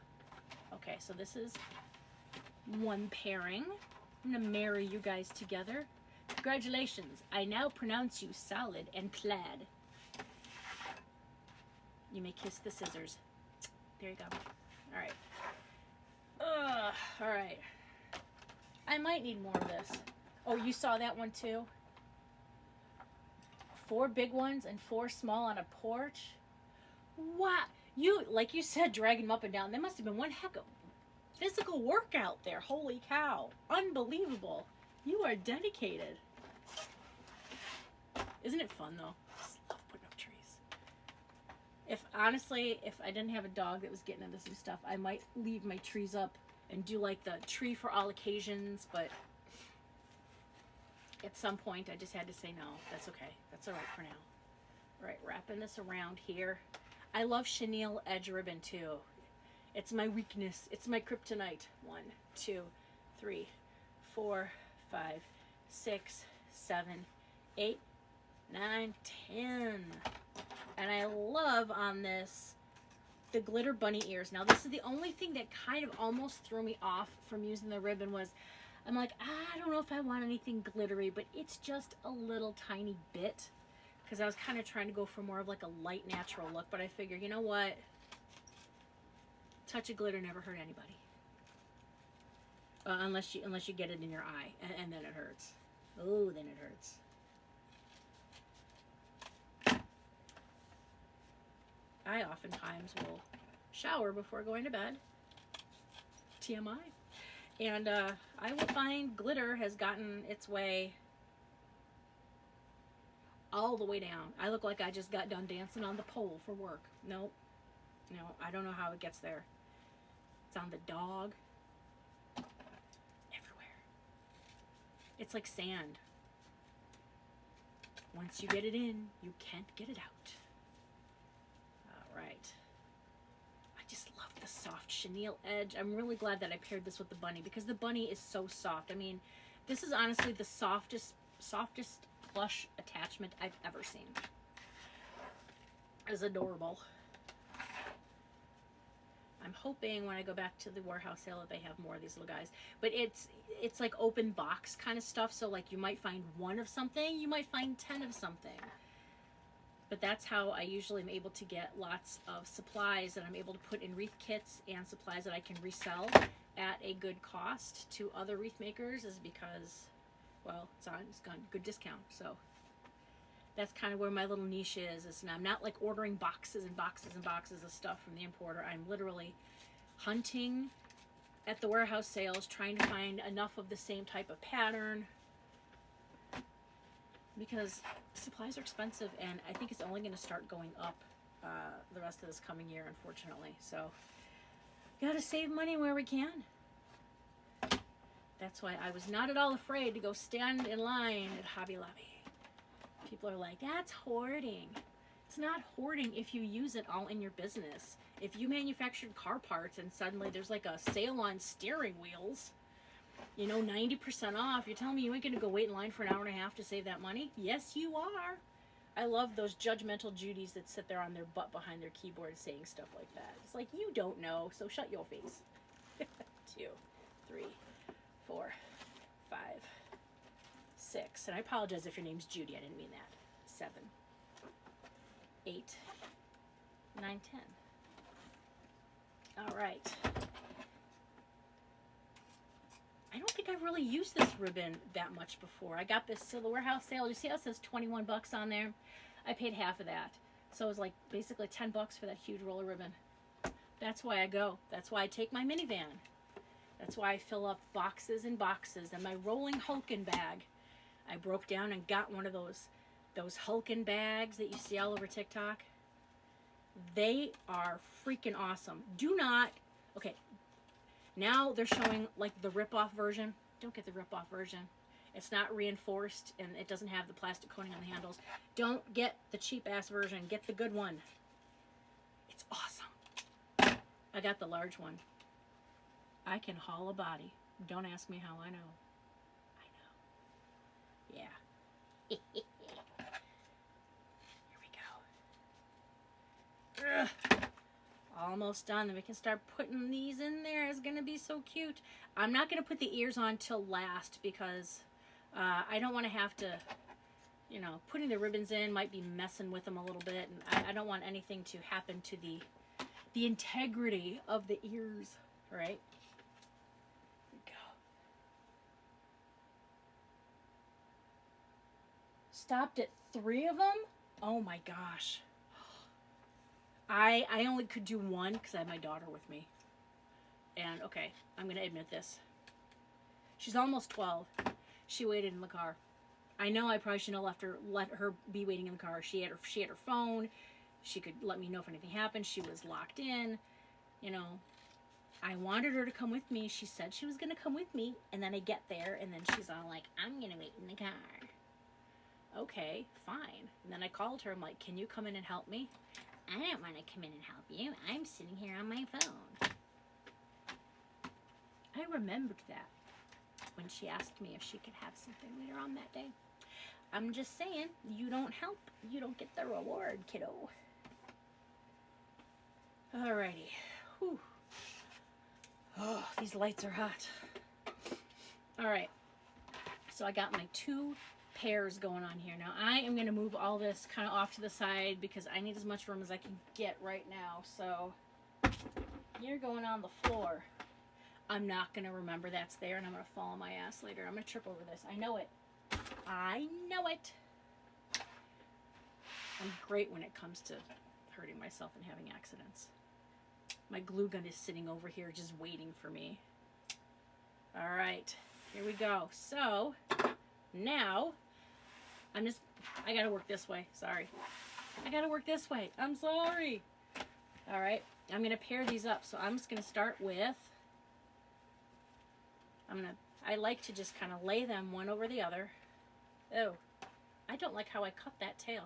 Okay, so this is one pairing. I'm gonna marry you guys together. Congratulations, I now pronounce you solid and plaid. You may kiss the scissors. There you go. All right. All right. I might need more of this. Oh, you saw that one too? 4 big ones and 4 small on a porch. Wow. You, like you said, dragging them up and down. There must have been one heck of physical workout there. Holy cow. Unbelievable. You are dedicated. Isn't it fun though? I just love putting up trees. If honestly, if I didn't have a dog that was getting into some stuff, I might leave my trees up and do like the tree for all occasions, but at some point I just had to say no. That's okay. That's all right for now. All right, wrapping this around here. I love chenille edge ribbon too. It's my weakness. It's my kryptonite. 1, 2, 3, 4, 5, 6, 7, 8, 9, 10. And I love on this the glitter bunny ears. Now this is the only thing that kind of almost threw me off from using the ribbon was I'm like, I don't know if I want anything glittery, but it's just a little tiny bit. Because I was kind of trying to go for more of like a light natural look, but I figure, you know what? Touch of glitter never hurt anybody. Unless you get it in your eye, and then it hurts. Oh, then it hurts. I oftentimes will shower before going to bed. TMI. And I will find glitter has gotten its way all the way down. I look like I just got done dancing on the pole for work. Nope. No, I don't know how it gets there. It's on the dog. Everywhere. It's like sand. Once you get it in, you can't get it out. All right. I just love the soft chenille edge. I'm really glad that I paired this with the bunny because the bunny is so soft. I mean, this is honestly the softest plush attachment I've ever seen. It's adorable. I'm hoping when I go back to the warehouse sale that they have more of these little guys. But it's like open box kind of stuff. So like you might find 1 of something, you might find 10 of something. But that's how I usually am able to get lots of supplies that I'm able to put in wreath kits and supplies that I can resell at a good cost to other wreath makers is because, well, it's got good discount. So that's kind of where my little niche is now I'm not like ordering boxes and boxes and boxes of stuff from the importer. I'm literally hunting at the warehouse sales, trying to find enough of the same type of pattern because supplies are expensive and I think it's only going to start going up the rest of this coming year, unfortunately. So gotta save money where we can. That's why I was not at all afraid to go stand in line at Hobby Lobby. People are like, that's hoarding. It's not hoarding if you use it all in your business. If you manufactured car parts and suddenly there's like a sale on steering wheels, you know, 90% off, you're telling me you ain't gonna go wait in line for an hour and a half to save that money? Yes, you are. I love those judgmental Judies that sit there on their butt behind their keyboard saying stuff like that. It's like, you don't know, so shut your face. 2, 3, 4, 5, 6. And I apologize if your name's Judy, I didn't mean that. 7, 8, 9, 10. All right. I don't think I've really used this ribbon that much before. I got this to the warehouse sale. You see how it says 21 bucks on there? I paid half of that. So it was like basically 10 bucks for that huge roll of ribbon. That's why I go. That's why I take my minivan. That's why I fill up boxes and boxes. And my rolling Hulkin bag, I broke down and got one of those Hulkin bags that you see all over TikTok. They are freaking awesome. Do not, okay, now they're showing like the rip-off version. Don't get the rip-off version. It's not reinforced and it doesn't have the plastic coating on the handles. Don't get the cheap-ass version. Get the good one. It's awesome. I got the large one. I can haul a body. Don't ask me how I know. I know. Yeah. Here we go. Ugh. Almost done. Then we can start putting these in there. It's going to be so cute. I'm not going to put the ears on till last because I don't want to have to, you know, putting the ribbons in might be messing with them a little bit. And I don't want anything to happen to the integrity of the ears, right? Here we go. Stopped at 3 of them? Oh my gosh. I only could do one because I had my daughter with me. And, okay, I'm going to admit this. She's almost 12. She waited in the car. I know I probably shouldn't have let her be waiting in the car. She had her phone. She could let me know if anything happened. She was locked in. You know, I wanted her to come with me. She said she was going to come with me. And then I get there, and then she's all like, I'm going to wait in the car. Okay, fine. And then I called her. I'm like, can you come in and help me? I don't want to come in and help you. I'm sitting here on my phone. I remembered that when she asked me if she could have something later on that day. I'm just saying, you don't help, you don't get the reward, kiddo. Alrighty. Whew. Oh, these lights are hot. Alright. So I got my 2 pairs going on here. Now I am going to move all this kind of off to the side because I need as much room as I can get right now. So you're going on the floor. I'm not going to remember that's there and I'm going to fall on my ass later. I'm going to trip over this. I know it. I know it. I'm great when it comes to hurting myself and having accidents. My glue gun is sitting over here just waiting for me. All right, here we go. So now I gotta work this way. Sorry. I gotta work this way. I'm sorry. All right. I'm gonna pair these up. So I'm just gonna start with, I like to just kind of lay them one over the other. Oh, I don't like how I cut that tail.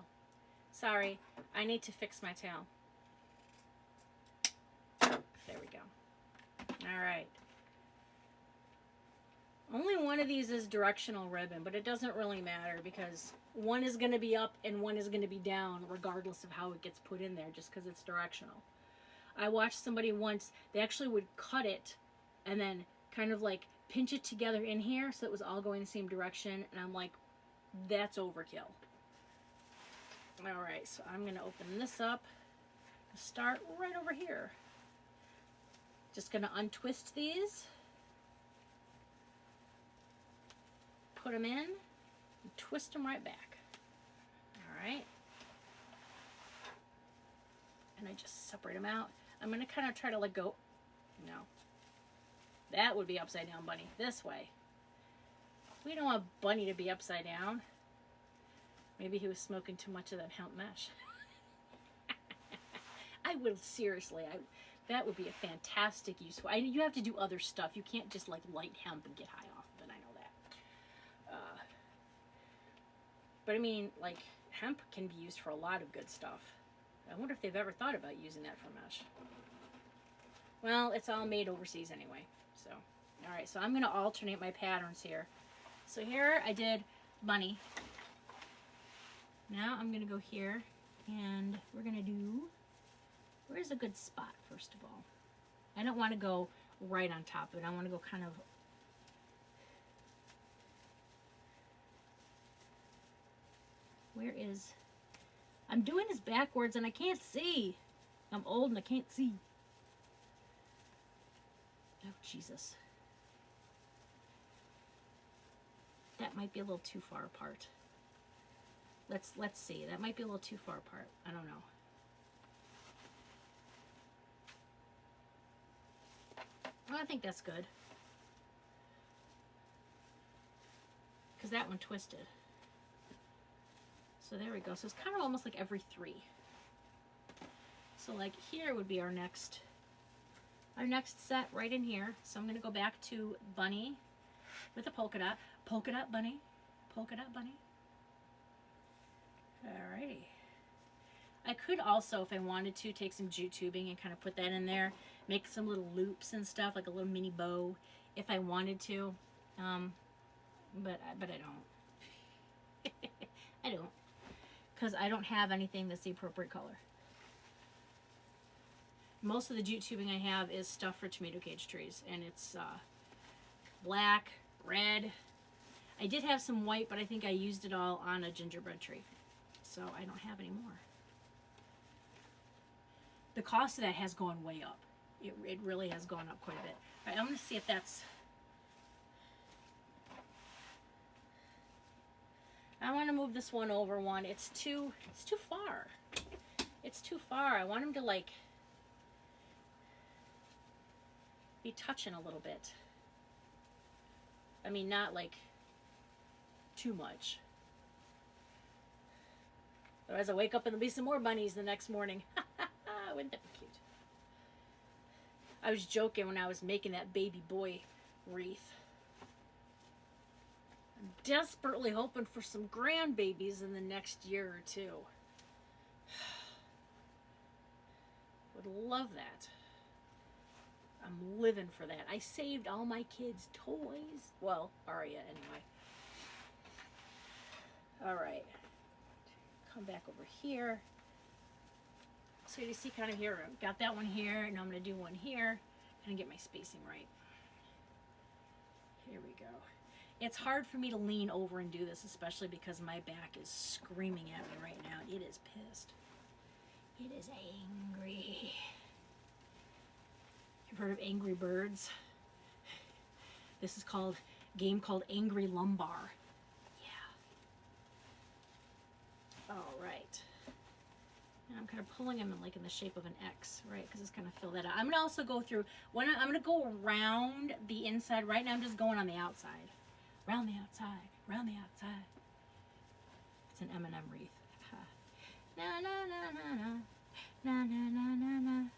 Sorry. I need to fix my tail. There we go. All right. Only one of these is directional ribbon, but it doesn't really matter because one is going to be up and one is going to be down regardless of how it gets put in there just because it's directional. I watched somebody once, they actually would cut it and then kind of like pinch it together in here so it was all going the same direction, and I'm like, that's overkill. Alright, so I'm going to open this up, start right over here. Just going to untwist these. Put them in, and twist them right back. Alright. And I just separate them out. I'm going to kind of try to let go. No. That would be upside down bunny. This way. We don't want bunny to be upside down. Maybe he was smoking too much of that hemp mesh. I would, seriously, that would be a fantastic use. You have to do other stuff. You can't just like light hemp and get high off of it. I know that. But I mean, like, hemp can be used for a lot of good stuff. I wonder if they've ever thought about using that for mesh. Well, it's all made overseas anyway. So, all right, so I'm going to alternate my patterns here. So here I did bunny. Now I'm going to go here, and we're going to do, where's a good spot, first of all? I don't want to go right on top of it. I want to go kind of, where is, I'm doing this backwards and I can't see. I'm old and I can't see. Oh, Jesus. That might be a little too far apart. Let's see. That might be a little too far apart. I don't know. Well, I think that's good. Because that one twisted. So there we go. So it's kind of almost like every 3. So like here would be our next set right in here. So I'm going to go back to bunny with a polka dot. Polka dot bunny. Polka dot bunny. Alrighty. I could also, if I wanted to, take some jute tubing and kind of put that in there. Make some little loops and stuff, like a little mini bow, if I wanted to. But I don't. I don't. Because I don't have anything that's the appropriate color. Most of the jute tubing I have is stuff for tomato cage trees. And it's black, red. I did have some white, but I think I used it all on a gingerbread tree. So I don't have any more. The cost of that has gone way up. It really has gone up quite a bit. All right, I'm going to see if that's... I want to move this one over one. It's too far. It's too far. I want him to like be touching a little bit. I mean, not like too much. Otherwise I wake up and there'll be some more bunnies the next morning. Wouldn't that be cute? I was joking when I was making that baby boy wreath. I'm desperately hoping for some grandbabies in the next year or two. Would love that. I'm living for that. I saved all my kids' toys. Well, Aria anyway. All right. Come back over here. So you see kind of here, I've got that one here, and I'm going to do one here, and get my spacing right. Here we go. It's hard for me to lean over and do this, especially because my back is screaming at me right now. It is pissed. It is angry. You've heard of Angry Birds? This is called a game called Angry Lumbar. Yeah. All right. And I'm kind of pulling them in like in the shape of an X, right? Because it's kind of fill that out. I'm going to also go through, I'm going to go around the inside. Right now I'm just going on the outside. Round the outside, round the outside. It's an M&M wreath. Na na na na na. Na na na na na.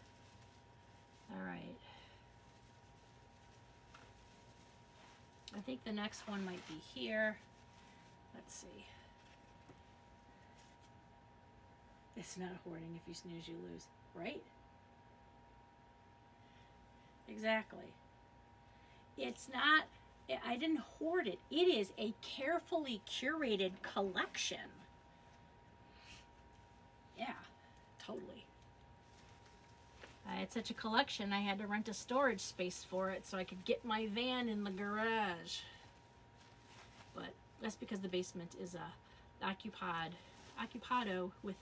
All right. I think the next one might be here. Let's see. It's not hoarding. If you snooze, you lose. Right? Exactly. It's not, I didn't hoard it. It is a carefully curated collection. Yeah, totally. I had such a collection, I had to rent a storage space for it so I could get my van in the garage. But that's because the basement is occupado with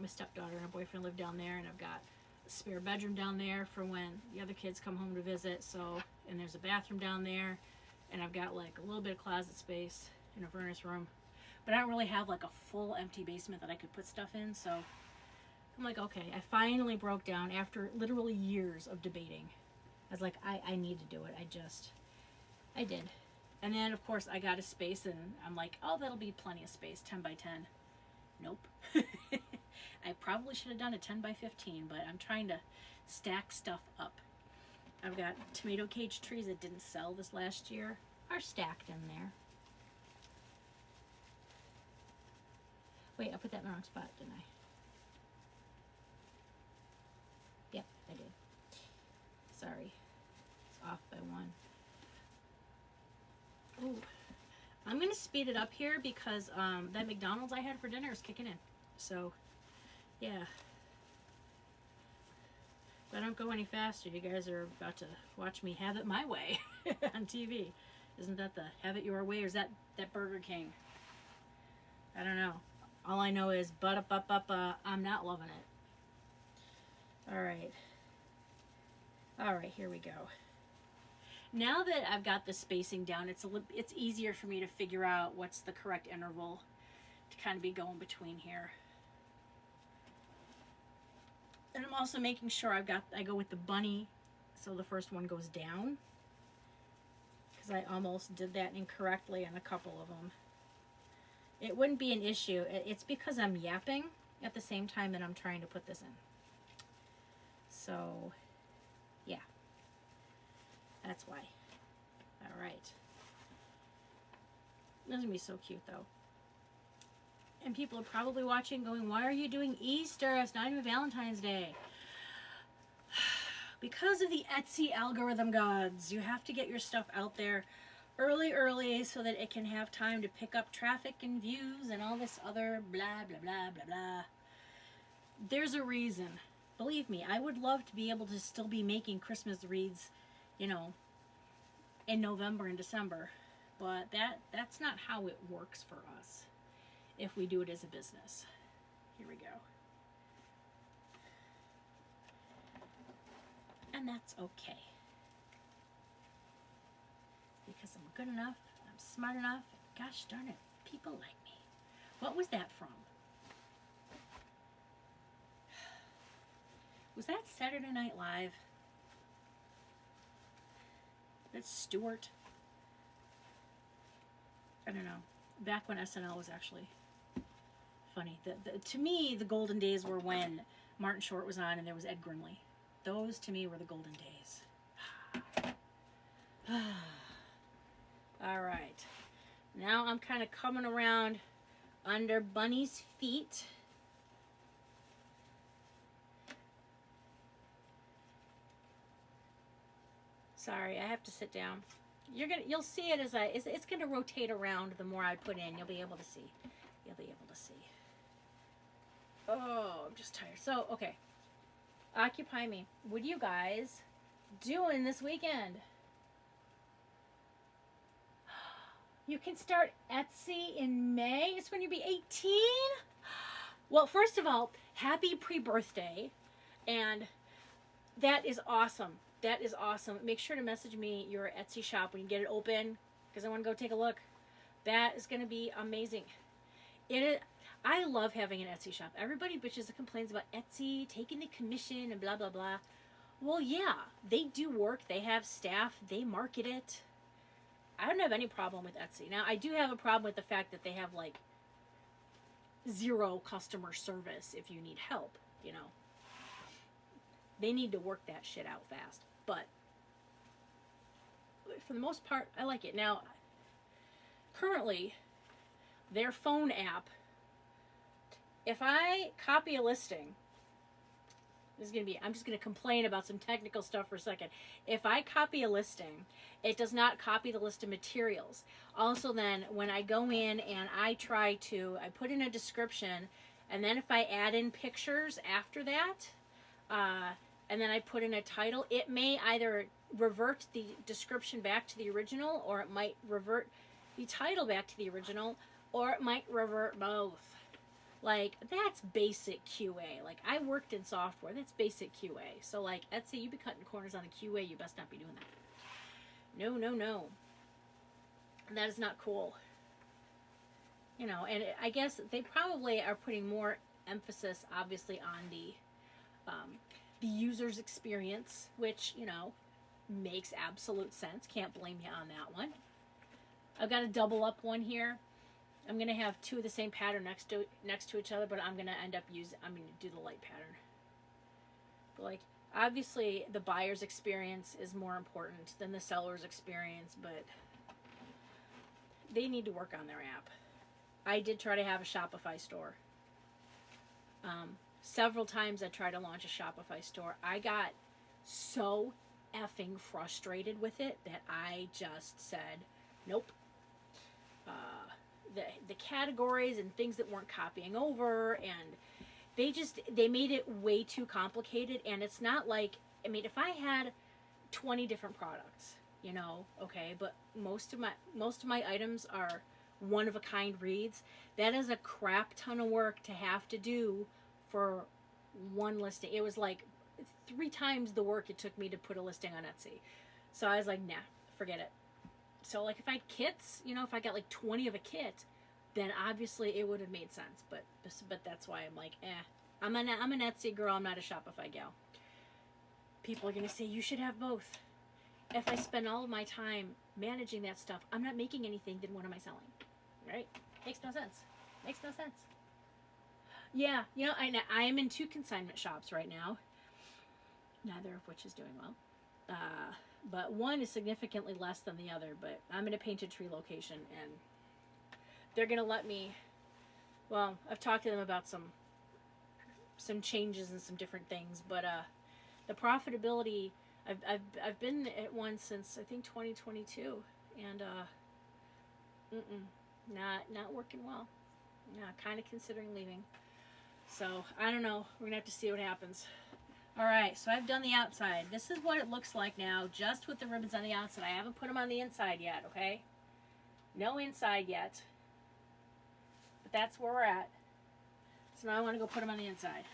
my stepdaughter and her boyfriend live down there, and I've got a spare bedroom down there for when the other kids come home to visit. So, and there's a bathroom down there, and I've got like a little bit of closet space in a furnace room. But I don't really have like a full empty basement that I could put stuff in, so I'm like, okay, I finally broke down after literally years of debating. I was like, I need to do it. I did. And then, of course, I got a space, and I'm like, oh, that'll be plenty of space, 10 by 10. Nope. I probably should have done a 10 by 15, but I'm trying to stack stuff up. I've got tomato cage trees that didn't sell this last year, are stacked in there. wrong spot, didn't I? Yep, I did. Sorry. It's off by 1. Ooh. I'm going to speed it up here because that McDonald's I had for dinner is kicking in. So, yeah. If I don't go any faster, you guys are about to watch me have it my way on TV. Isn't that the have it your way, or is that Burger King? I don't know. All I know is I'm not loving it. All right, here we go. Now that I've got the spacing down, it's easier for me to figure out what's the correct interval to kind of be going between here. And I'm also making sure I go with the bunny, so the first one goes down, because I almost did that incorrectly on a couple of them. It wouldn't be an issue. It's because I'm yapping at the same time that I'm trying to put this in. So, yeah. That's why. All right. This is going to be so cute, though. And people are probably watching going, why are you doing Easter? It's not even Valentine's Day. Because of the Etsy algorithm gods. You have to get your stuff out there early so that it can have time to pick up traffic and views and all this other blah, blah, blah, blah, blah. There's a reason. Believe me, I would love to be able to still be making Christmas wreaths, you know, in November and December. But that's not how it works for us if we do it as a business. Here we go. And that's okay. Because I'm good enough, I'm smart enough, and gosh darn it, people like me. What was that from? Was that Saturday Night Live? That's Stewart. I don't know. Back when SNL was actually funny. To me, the golden days were when Martin Short was on and there was Ed Grimley. Those, to me, were the golden days. All right. Now I'm kind of coming around under Bunny's feet. Sorry, I have to sit down. You'll see it as it's gonna rotate around the more I put in. You'll be able to see. You'll be able to see. Oh, I'm just tired. So, okay. Occupy me. What are you guys doing this weekend? You can start Etsy in May. It's when you'll be 18. Well, first of all, happy pre-birthday. And that is awesome. That is awesome. Make sure to message me your Etsy shop when you get it open, because I want to go take a look. That is going to be amazing. I love having an Etsy shop. Everybody bitches and complains about Etsy taking the commission and blah, blah, blah. Well, yeah, they do work. They have staff. They market it. I don't have any problem with Etsy. Now, I do have a problem with the fact that they have, like, 0 customer service if you need help, you know. They need to work that shit out fast. But for the most part, I like it. Now, currently, their phone app, if I copy a listing, I'm just going to complain about some technical stuff for a second. If I copy a listing, it does not copy the list of materials. Also then, when I go in and I put in a description, and then if I add in pictures after that, and then I put in a title, it may either revert the description back to the original, or it might revert the title back to the original, or it might revert both. Like, that's basic QA. Like, I worked in software. That's basic QA. So, like, Etsy, you be cutting corners on a QA. You best not be doing that. No, no, no. That is not cool. You know, and I guess they probably are putting more emphasis, obviously, on the user's experience, which, you know, makes absolute sense. Can't blame you on that one. I've got a double up one here. I'm going to have 2 of the same pattern next to each other, but I'm going to do the light pattern. But, like, obviously the buyer's experience is more important than the seller's experience, but they need to work on their app. I did try to have a Shopify store. Several times I tried to launch a Shopify store. I got so effing frustrated with it that I just said, nope. The categories and things that weren't copying over, and they made it way too complicated. And it's not like, I mean, if I had 20 different products, you know, okay, but most of my items are one of a kind wreaths. That is a crap ton of work to have to do for one listing. It was like 3 times the work it took me to put a listing on Etsy. So I was like, nah, forget it. So like if I had kits, you know, if I got like 20 of a kit, then obviously it would have made sense. But that's why I'm like, I'm an Etsy girl. I'm not a Shopify gal. People are gonna say you should have both. If I spend all of my time managing that stuff, I'm not making anything. Then what am I selling? Right? Makes no sense. Makes no sense. Yeah, you know, I am in 2 consignment shops right now. Neither of which is doing well. But one is significantly less than the other. But I'm in a painted tree location, and they're gonna let me. Well, I've talked to them about some changes and some different things, but the profitability. I've been at one since I think 2022, and not working well. Yeah, kind of considering leaving. So I don't know. We're gonna have to see what happens. All right, so I've done the outside. This is what it looks like now, just with the ribbons on the outside. I haven't put them on the inside yet, okay? No inside yet. But that's where we're at. So now I want to go put them on the inside.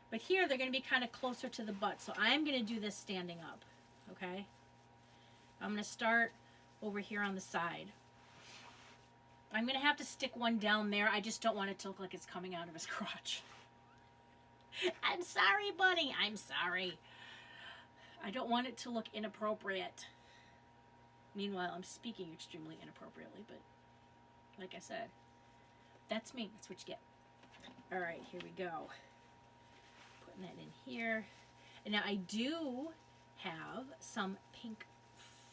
But here, they're going to be kind of closer to the butt. So I'm going to do this standing up, okay? I'm going to start over here on the side. I'm going to have to stick one down there. I just don't want it to look like it's coming out of his crotch. I'm sorry, buddy. I'm sorry. I don't want it to look inappropriate. Meanwhile, I'm speaking extremely inappropriately, but like I said, that's me. That's what you get. All right, here we go. Putting that in here. And now I do have some pink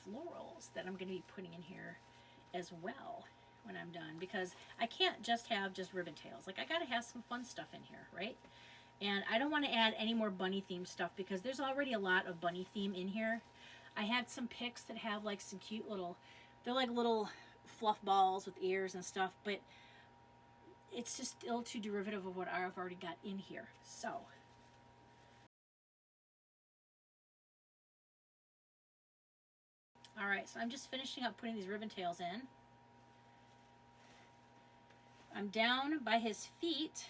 florals that I'm going to be putting in here as well when I'm done, because I can't just have ribbon tails. Like, I got to have some fun stuff in here, right? And I don't want to add any more bunny theme stuff because there's already a lot of bunny theme in here. I had some picks that have like some cute little, they're like little fluff balls with ears and stuff, but it's just still too derivative of what I've already got in here. So all right, so I'm just finishing up putting these ribbon tails in. I'm down by his feet.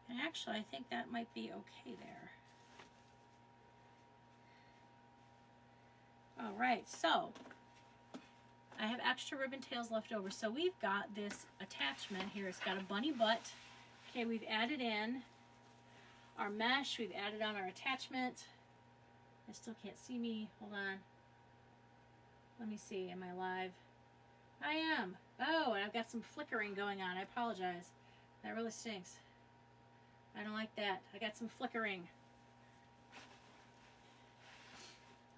And actually, I think that might be okay there. All right, so I have extra ribbon tails left over. So we've got this attachment here. It's got a bunny butt. Okay, we've added in our mesh. We've added on our attachment. I still can't see me. Hold on. Let me see. Am I live? I am. Oh, and I've got some flickering going on. I apologize. That really stinks. I don't like that. I got some flickering.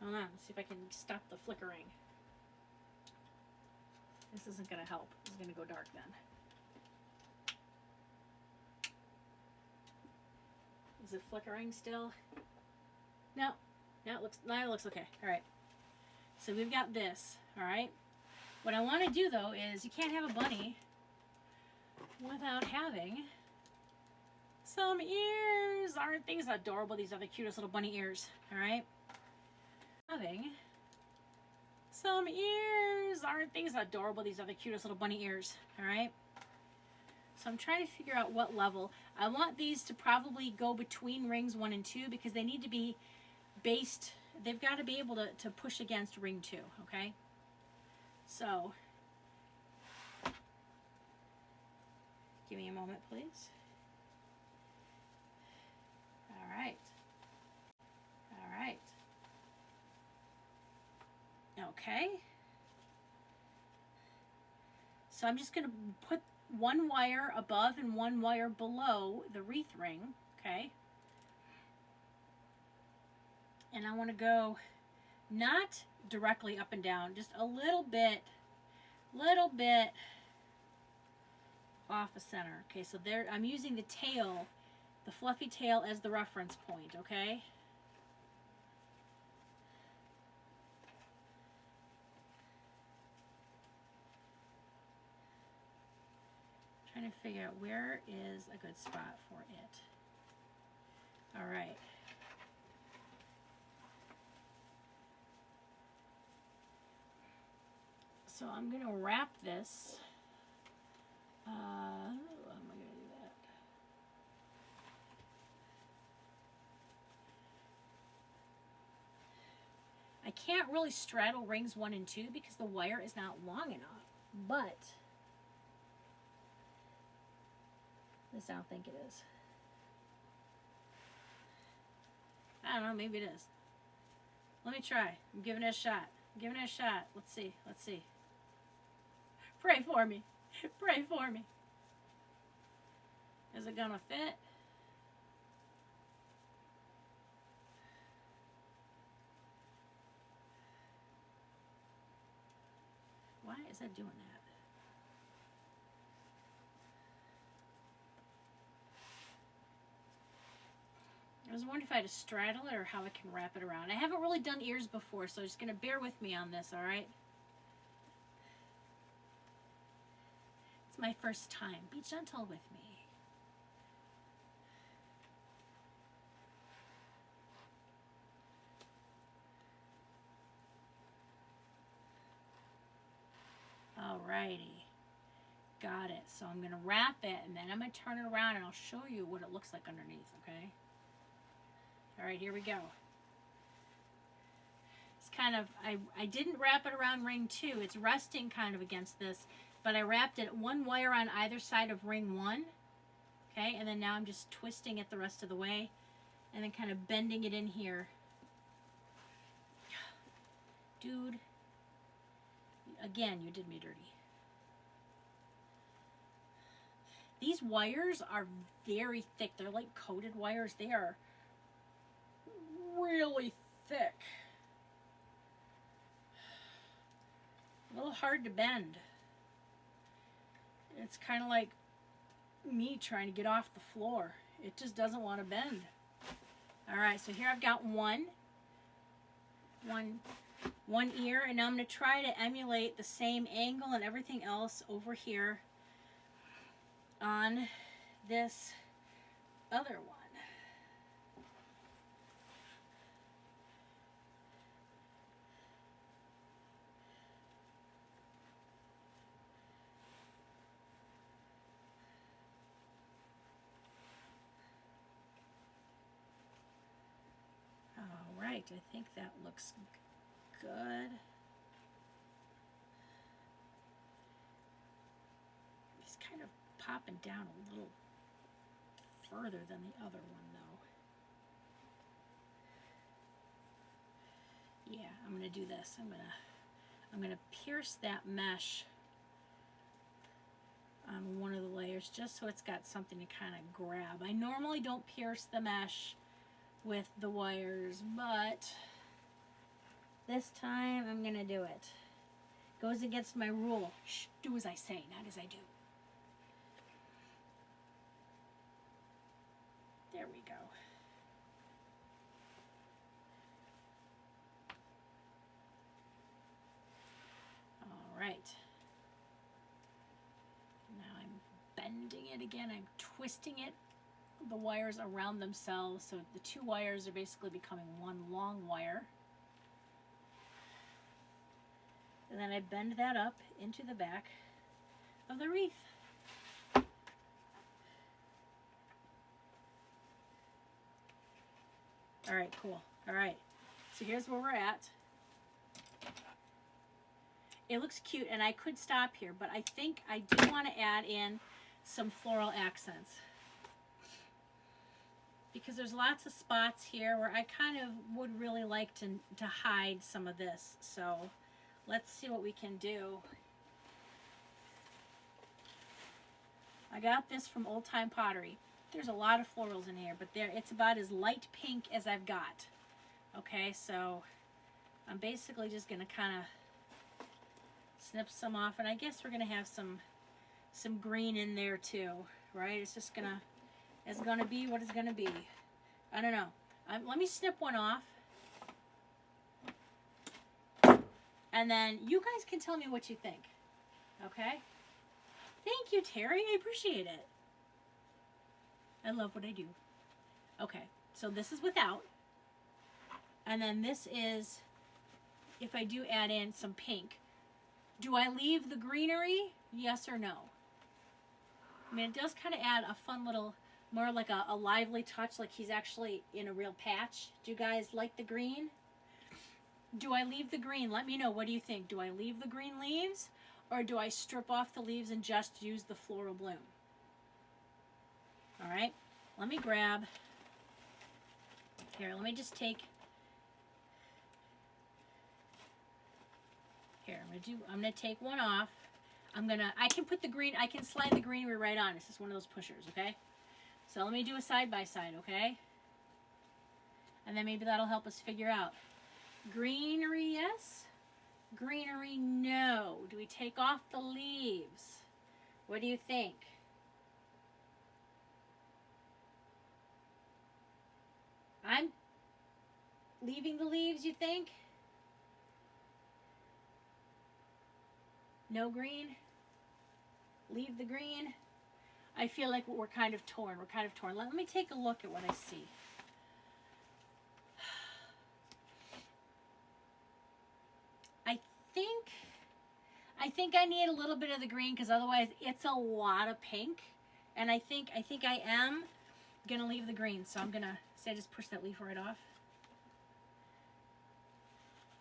Hold on. Let's see if I can stop the flickering. This isn't going to help. It's going to go dark then. Is it flickering still? No. Now it looks okay. All right. So we've got this. All right. What I want to do though is you can't have a bunny without having some ears. Aren't these adorable? These are the cutest little bunny ears. All right. Having some ears. Aren't these adorable? These are the cutest little bunny ears. All right. So I'm trying to figure out what level. I want these to probably go between rings 1 and 2 because they need to be based. They've got to be able to push against ring 2. Okay. So give me a moment, please. All right. All right. Okay. So I'm just going to put one wire above and one wire below the wreath ring, okay? And I want to go not directly up and down, just a little bit off of center. Okay, so there, I'm using the tail, the fluffy tail, as the reference point, okay? Trying to figure out where is a good spot for it. All right. So I'm going to wrap this. How am I going to do that? I can't really straddle rings 1 and 2 because the wire is not long enough, but this I don't think it is. I don't know, maybe it is. Let me try. I'm giving it a shot. I'm giving it a shot. Let's see. Let's see. Pray for me. Pray for me. Is it gonna fit? Why is that doing that? I was wondering if I had to straddle it or how I can wrap it around. I haven't really done ears before, so just gonna bear with me on this, all right? It's my first time. Be gentle with me. Alrighty, got it. So I'm gonna wrap it and then I'm gonna turn it around and I'll show you what it looks like underneath, okay? All right, here we go. It's kind of, I didn't wrap it around ring 2. It's resting kind of against this, but I wrapped it 1 wire on either side of ring 1, okay? And then now I'm just twisting it the rest of the way and then kind of bending it in here. Dude, again, you did me dirty. These wires are very thick. They're like coated wires. They are really thick. A little hard to bend. It's kind of like me trying to get off the floor. It just doesn't want to bend. All right, so here I've got one ear, and now I'm going to try to emulate the same angle and everything else over here on this other one. All right, I think that looks good. It's kind of popping down a little further than the other one, though. Yeah, I'm gonna do this. I'm gonna pierce that mesh on one of the layers just so it's got something to kind of grab. I normally don't pierce the mesh with the wires, but this time I'm gonna do it. Goes against my rule. Shh, do as I say, not as I do. There we go. All right. Now I'm bending it again. I'm twisting it, the wires around themselves, so the 2 wires are basically becoming 1 long wire. And then I bend that up into the back of the wreath. All right, cool. All right, so here's where we're at. It looks cute, and I could stop here, but I think I do want to add in some floral accents, because there's lots of spots here where I kind of would really like to hide some of this. So let's see what we can do. I got this from Old Time Pottery. There's a lot of florals in here, but it's about as light pink as I've got. Okay, so I'm basically just going to kind of snip some off, and I guess we're going to have some green in there too, right? It's just going to, it's going to be what it's going to be. I don't know. Let me snip one off. And then you guys can tell me what you think. Okay? Thank you, Terry. I appreciate it. I love what I do. Okay, so this is without. And then this is, if I do add in some pink. Do I leave the greenery? Yes or no? I mean, it does kind of add a fun little, more like a lively touch, like he's actually in a real patch. Do you guys like the green? Do I leave the green? Let me know. What do you think? Do I leave the green leaves, or do I strip off the leaves and just use the floral bloom? All right, let me grab, here, let me just take, here, I'm gonna take one off. I can put the green, I can slide the greenery right on. This is one of those pushers, okay? So let me do a side by side, okay? And then maybe that'll help us figure out. Greenery, yes. Greenery, no. Do we take off the leaves? What do you think? I'm leaving the leaves, you think? No green? Leave the green? I feel like we're kind of torn. We're kind of torn. Let me take a look at what I see. I think I need a little bit of the green, because otherwise it's a lot of pink. And I think I am gonna leave the green. So I'm gonna say, just push that leaf right off.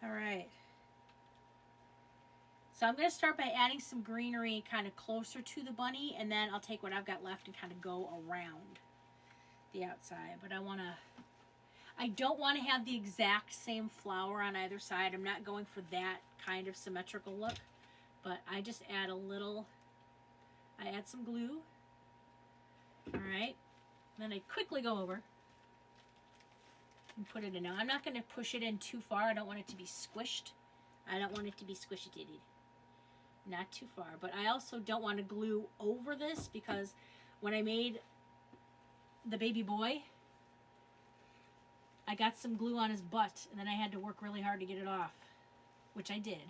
All right. So I'm gonna start by adding some greenery kind of closer to the bunny, and then I'll take what I've got left and kind of go around the outside. But I don't want to have the exact same flower on either side. I'm not going for that kind of symmetrical look, but I just add a little, I add some glue. All right, then I quickly go over and put it in. Now I'm not going to push it in too far. I don't want it to be squished. I don't want it to be squishy-titty. Not too far, but I also don't want to glue over this, because when I made the baby boy, I got some glue on his butt, and then I had to work really hard to get it off, which I did.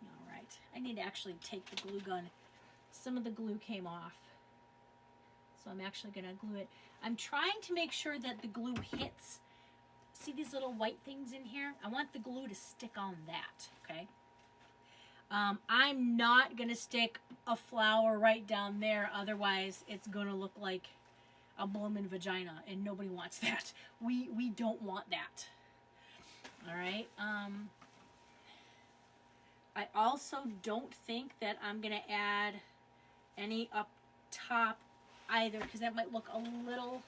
All right, I need to actually take the glue gun. Some of the glue came off, so I'm actually going to glue it. I'm trying to make sure that the glue hits. See these little white things in here? I want the glue to stick on that, okay? I'm not going to stick a flower right down there, otherwise it's going to look like a bloomin' vagina, and nobody wants that. We don't want that. All right. I also don't think that I'm going to add any up top either, because that might look a little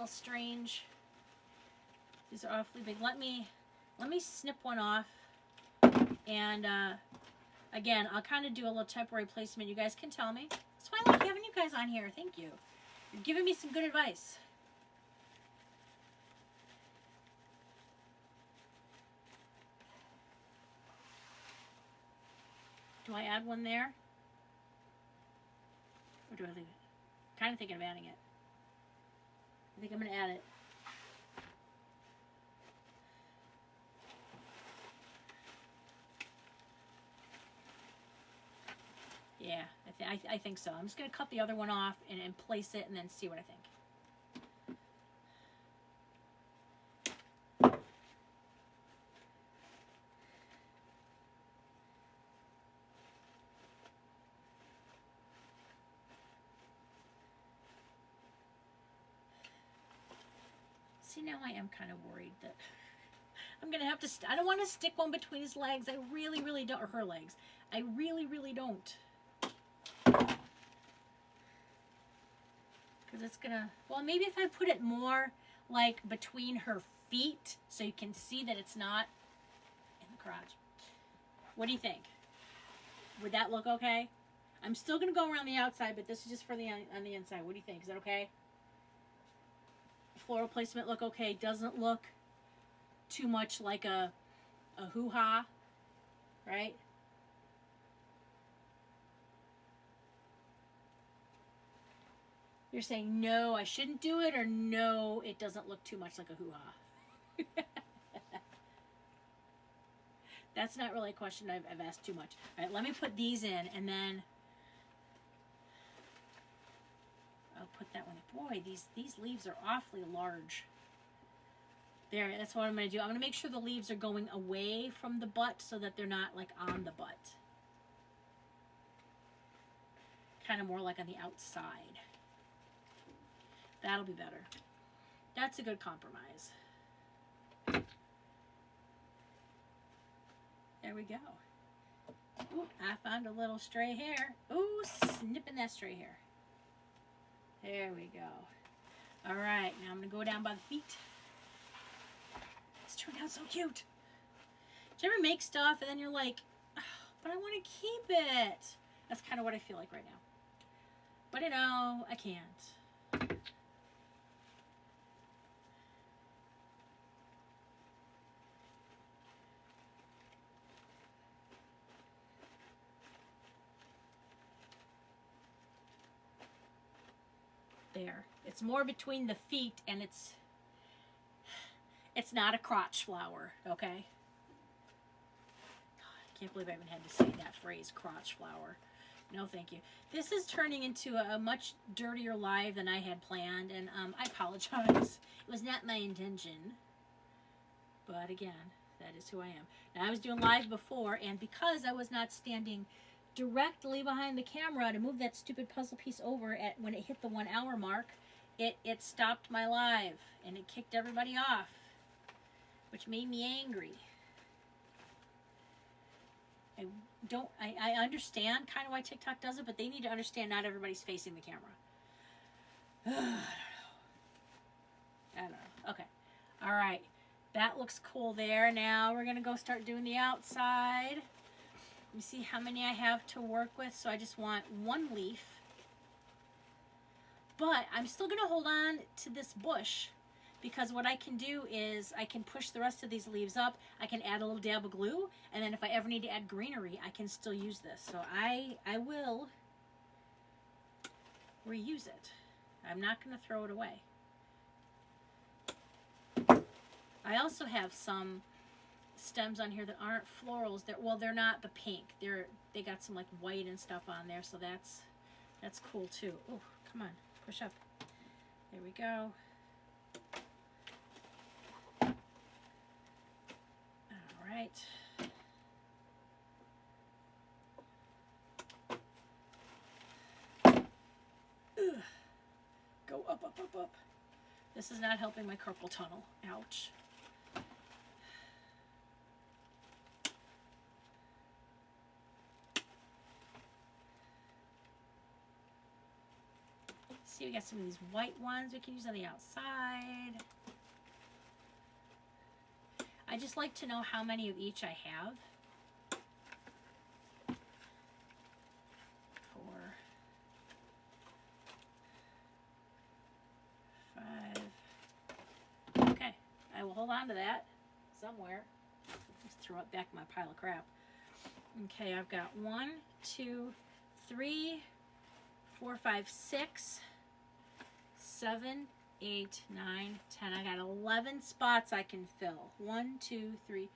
strange. These are awfully big. Let me snip one off, and again, I'll kind of do a little temporary placement. You guys can tell me. That's why I like having you guys on here. Thank you. You're giving me some good advice. Do I add one there? Or do I leave it? Kind of thinking of adding it. I think I'm going to add it. Yeah, I think so. I'm just going to cut the other one off and place it, and then see what I think. See, now I am kind of worried that I'm going to have to, I don't want to stick one between his legs. I really, really don't, or her legs. I really, really don't. Because it's going to, well, maybe if I put it more like between her feet, so you can see that it's not in the crotch. What do you think? Would that look okay? I'm still going to go around the outside, but this is just for the on the inside. What do you think? Is that okay? Floral placement look okay? Doesn't look too much like a hoo-ha, right? You're saying, no, I shouldn't do it, or no, it doesn't look too much like a hoo-ha. That's not really a question I've asked too much. All right, let me put these in, and then I'll put that one in. Boy, these leaves are awfully large. There, that's what I'm going to do. I'm going to make sure the leaves are going away from the butt so that they're not like on the butt. Kind of more like on the outside. That'll be better. That's a good compromise. There we go. Ooh, I found a little stray hair. Ooh, snipping that stray hair. There we go. All right, now I'm going to go down by the feet. This turned out so cute. Do you ever make stuff and then you're like, oh, but I want to keep it? That's kind of what I feel like right now. But you know, I can't. There. It's more between the feet, and it's not a crotch flower, okay? God, I can't believe I even had to say that phrase, crotch flower. No, thank you. This is turning into a much dirtier live than I had planned, and I apologize. It was not my intention. But again, that is who I am. Now, I was doing live before, and because I was not standing directly behind the camera to move that stupid puzzle piece over at when it hit the 1 hour mark, it stopped my live, and it kicked everybody off, which made me angry. I understand kind of why TikTok does it, but they need to understand not everybody's facing the camera. I don't know. Okay. All right. That looks cool there. Now we're going to go start doing the outside. Let me see how many I have to work with. So I just want one leaf. But I'm still going to hold on to this bush, because what I can do is I can push the rest of these leaves up. I can add a little dab of glue, and then if I ever need to add greenery, I can still use this. So I will reuse it. I'm not going to throw it away. I also have some stems on here that aren't florals. They're not the pink. They got some like white and stuff on there, so that's cool too. Oh, come on, push up. There we go. All right. Ugh. Go up, up, up, up. This is not helping my carpal tunnel. Ouch. See, we got some of these white ones we can use on the outside. I just like to know how many of each I have. 4, 5. Okay, I will hold on to that somewhere. Just throw it back in my pile of crap. Okay, I've got 1, 2, 3, 4, 5, 6, 7, 8, 9, 10. I got 11 spots I can fill. 1, 2, 3,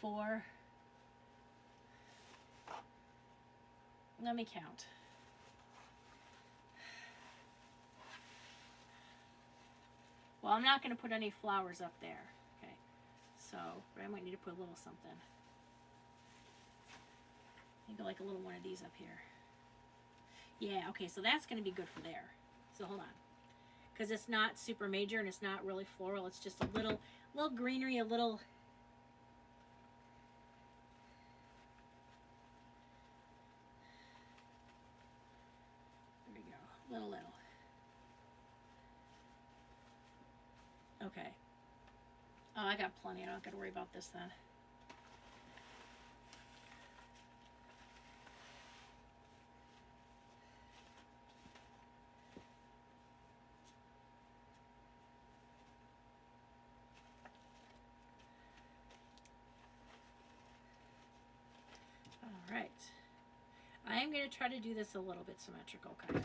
4. Let me count. Well, I'm not going to put any flowers up there. Okay, so but I might need to put a little something. Maybe like a little one of these up here. Yeah, okay, so that's going to be good for there. So hold on. Because it's not super major and it's not really floral. It's just a little greenery, a little... There we go. Little. Okay. Oh, I got plenty. I don't got to worry about this then. I am going to try to do this a little bit symmetrical, kind of.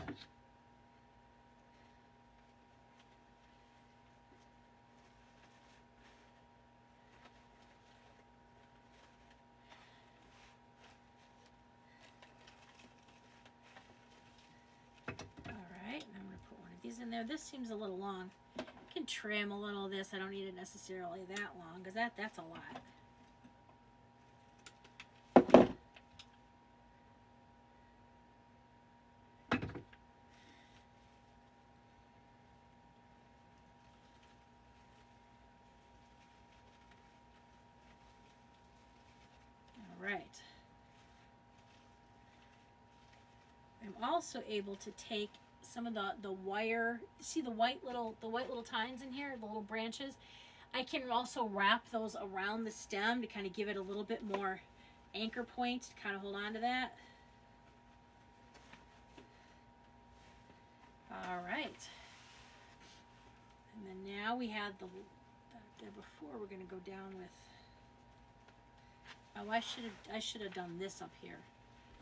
These in there. This seems a little long. I can trim a little of this. I don't need it necessarily that long because that's a lot. All right. I'm also able to take some of the wire, see the white little tines in here, the little branches. I can also wrap those around the stem to kind of give it a little bit more anchor point to kind of hold on to that. All right. And then now we have the there before. We're going to go down with. Oh, I should have done this up here.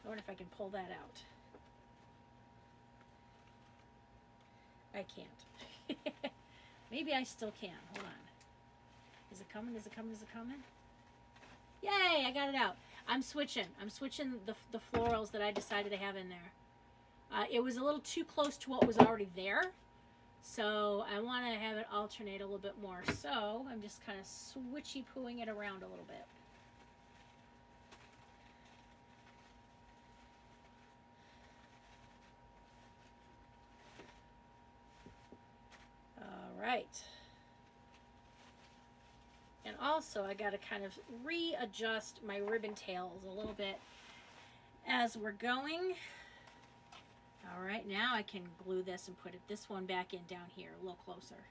I wonder if I can pull that out. I can't. Maybe I still can. Hold on. Is it coming? Is it coming? Is it coming? Yay! I got it out. I'm switching the florals that I decided to have in there. It was a little too close to what was already there, so I want to have it alternate a little bit more. So I'm just kind of switchy-pooing it around a little bit. Right. And also I got to kind of readjust my ribbon tails a little bit as we're going. All right, now I can glue this and put this one back in down here a little closer.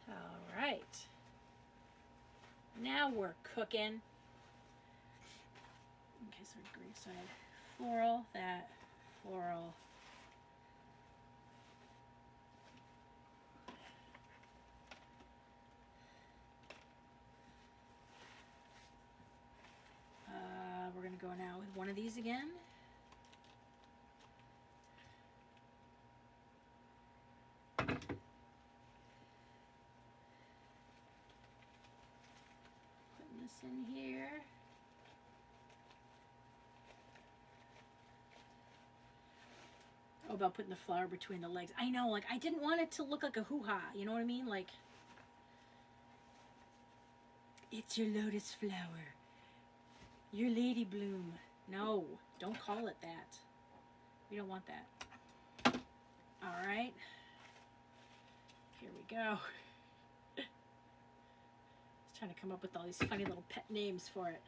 All right. Now we're cooking. Okay, so green side. Floral, that, floral. We're going to go now with one of these again. Putting this in here. Oh, about putting the flower between the legs. I know, like, I didn't want it to look like a hoo-ha. You know what I mean? Like, it's your lotus flower. Your lady bloom. No, don't call it that. We don't want that. All right. Here we go. Just trying to come up with all these funny little pet names for it.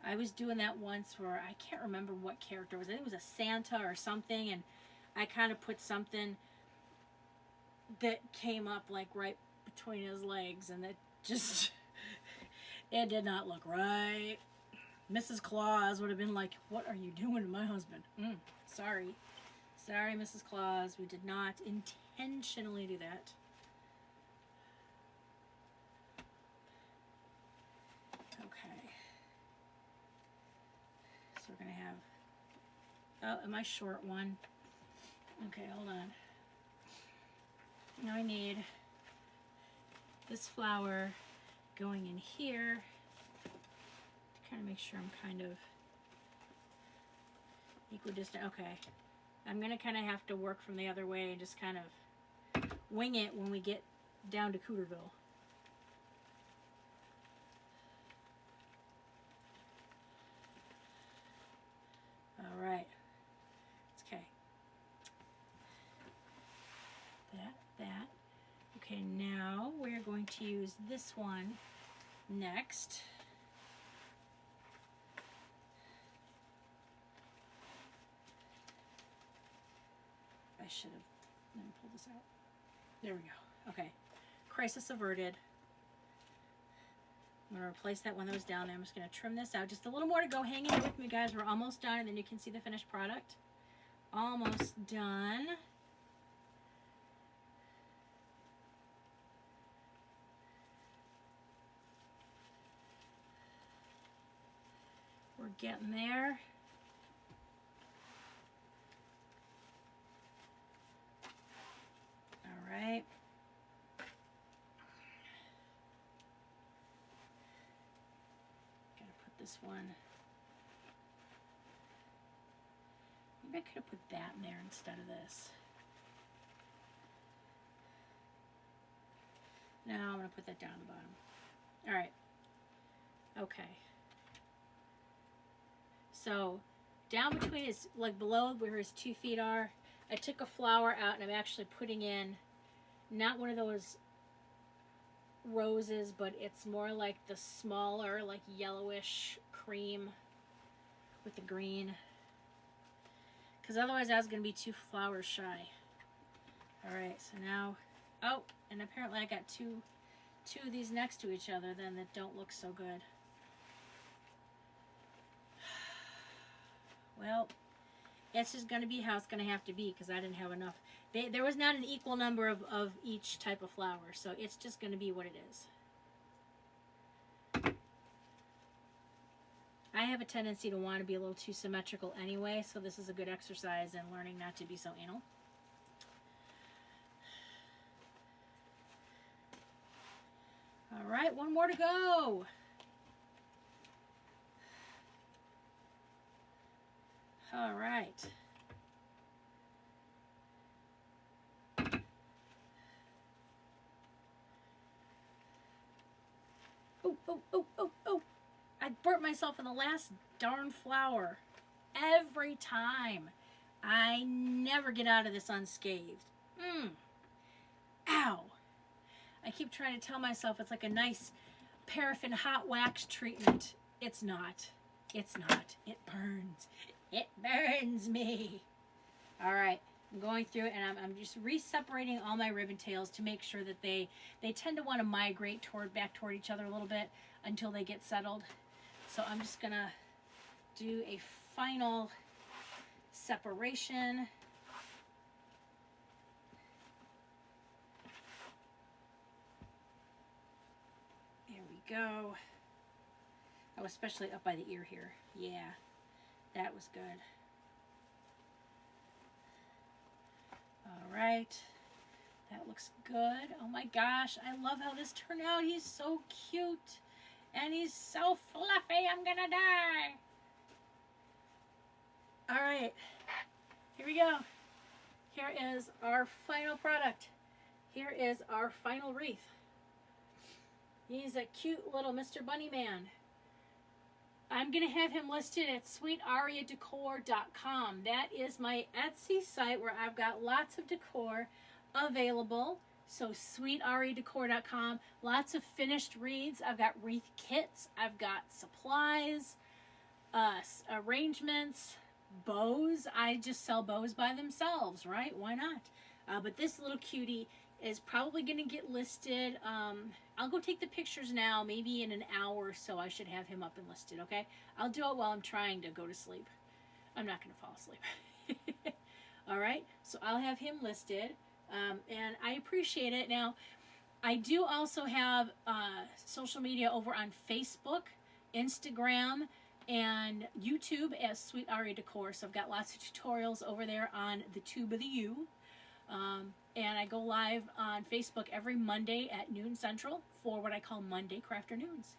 I was doing that once where I can't remember what character it was. I think it was a Santa or something, and I kind of put something that came up like right between his legs, and it just, it did not look right. Mrs. Claus would have been like, what are you doing to my husband? Sorry. Sorry, Mrs. Claus. We did not intentionally do that. We're going to have, oh, my short one. Okay, hold on. Now I need this flower going in here to kind of make sure I'm kind of equidistant. Okay, I'm going to kind of have to work from the other way and just kind of wing it when we get down to Cooterville. All right. Okay. That. Okay, now we're going to use this one next. I should have, let me pull this out. There we go. Okay. Crisis averted. I'm going to replace that one that was down there. I'm just going to trim this out. Just a little more to go. Hang in there with me, guys. We're almost done, and then you can see the finished product. almost done. We're getting there. All right. Gotta put this one. Maybe I could have put that in there instead of this. No, I'm gonna put that down the bottom. All right. Okay. So down between his, like below where his 2 feet are, I took a flower out and I'm actually putting in not one of those roses, but it's more like the smaller, like yellowish cream with the green. Because otherwise I was going to be 2 flowers shy. Alright, so now, oh, and apparently I got two of these next to each other then that don't look so good. Well, it's just going to be how it's going to have to be because I didn't have enough. There was not an equal number of each type of flower, so it's just going to be what it is. I have a tendency to want to be a little too symmetrical anyway, so this is a good exercise in learning not to be so anal. All right, one more to go. All right. Oh, oh, oh, oh, oh. I burnt myself in the last darn flower. Every time. I never get out of this unscathed. Ow. I keep trying to tell myself it's like a nice paraffin hot wax treatment. It's not. It's not. It burns. It burns me. All right, I'm going through it and I'm just re-separating all my ribbon tails to make sure that they tend to want to migrate back toward each other a little bit until they get settled. So I'm just gonna do a final separation. There we go. Oh, especially up by the ear here. Yeah. That was good. All right. That looks good. Oh my gosh. I love how this turned out. He's so cute. And he's so fluffy. I'm gonna die. All right. Here we go. Here is our final product. Here is our final wreath. He's a cute little Mr. Bunny Man. I'm going to have him listed at sweetariadecor.com. That is my Etsy site where I've got lots of decor available. So sweetariadecor.com. Lots of finished wreaths. I've got wreath kits. I've got supplies, arrangements, bows. I just sell bows by themselves, right? Why not? But this little cutie is probably going to get listed. I'll go take the pictures now. Maybe in an hour or so I should have him up and listed, okay? I'll do it while I'm trying to go to sleep. I'm not going to fall asleep. All right, so I'll have him listed, and I appreciate it. Now, I do also have social media over on Facebook, Instagram, and YouTube as Sweet Aria Decor. So I've got lots of tutorials over there on the tube of the U. And I go live on Facebook every Monday at noon Central for what I call Monday Crafternoons.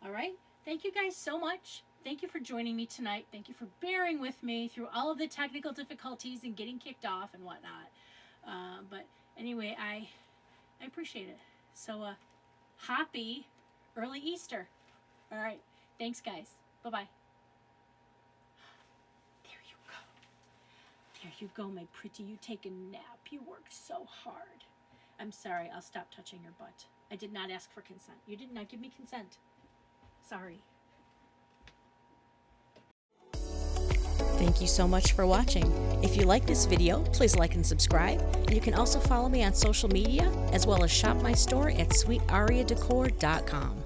All right. Thank you guys so much. Thank you for joining me tonight. Thank you for bearing with me through all of the technical difficulties and getting kicked off and whatnot. But anyway, I appreciate it. So, happy early Easter. All right. Thanks, guys. Bye-bye. There you go, my pretty. You take a nap. You worked so hard. I'm sorry. I'll stop touching your butt. I did not ask for consent. You did not give me consent. Sorry. Thank you so much for watching. If you like this video, please like and subscribe. And you can also follow me on social media, as well as shop my store at sweetariadecor.com.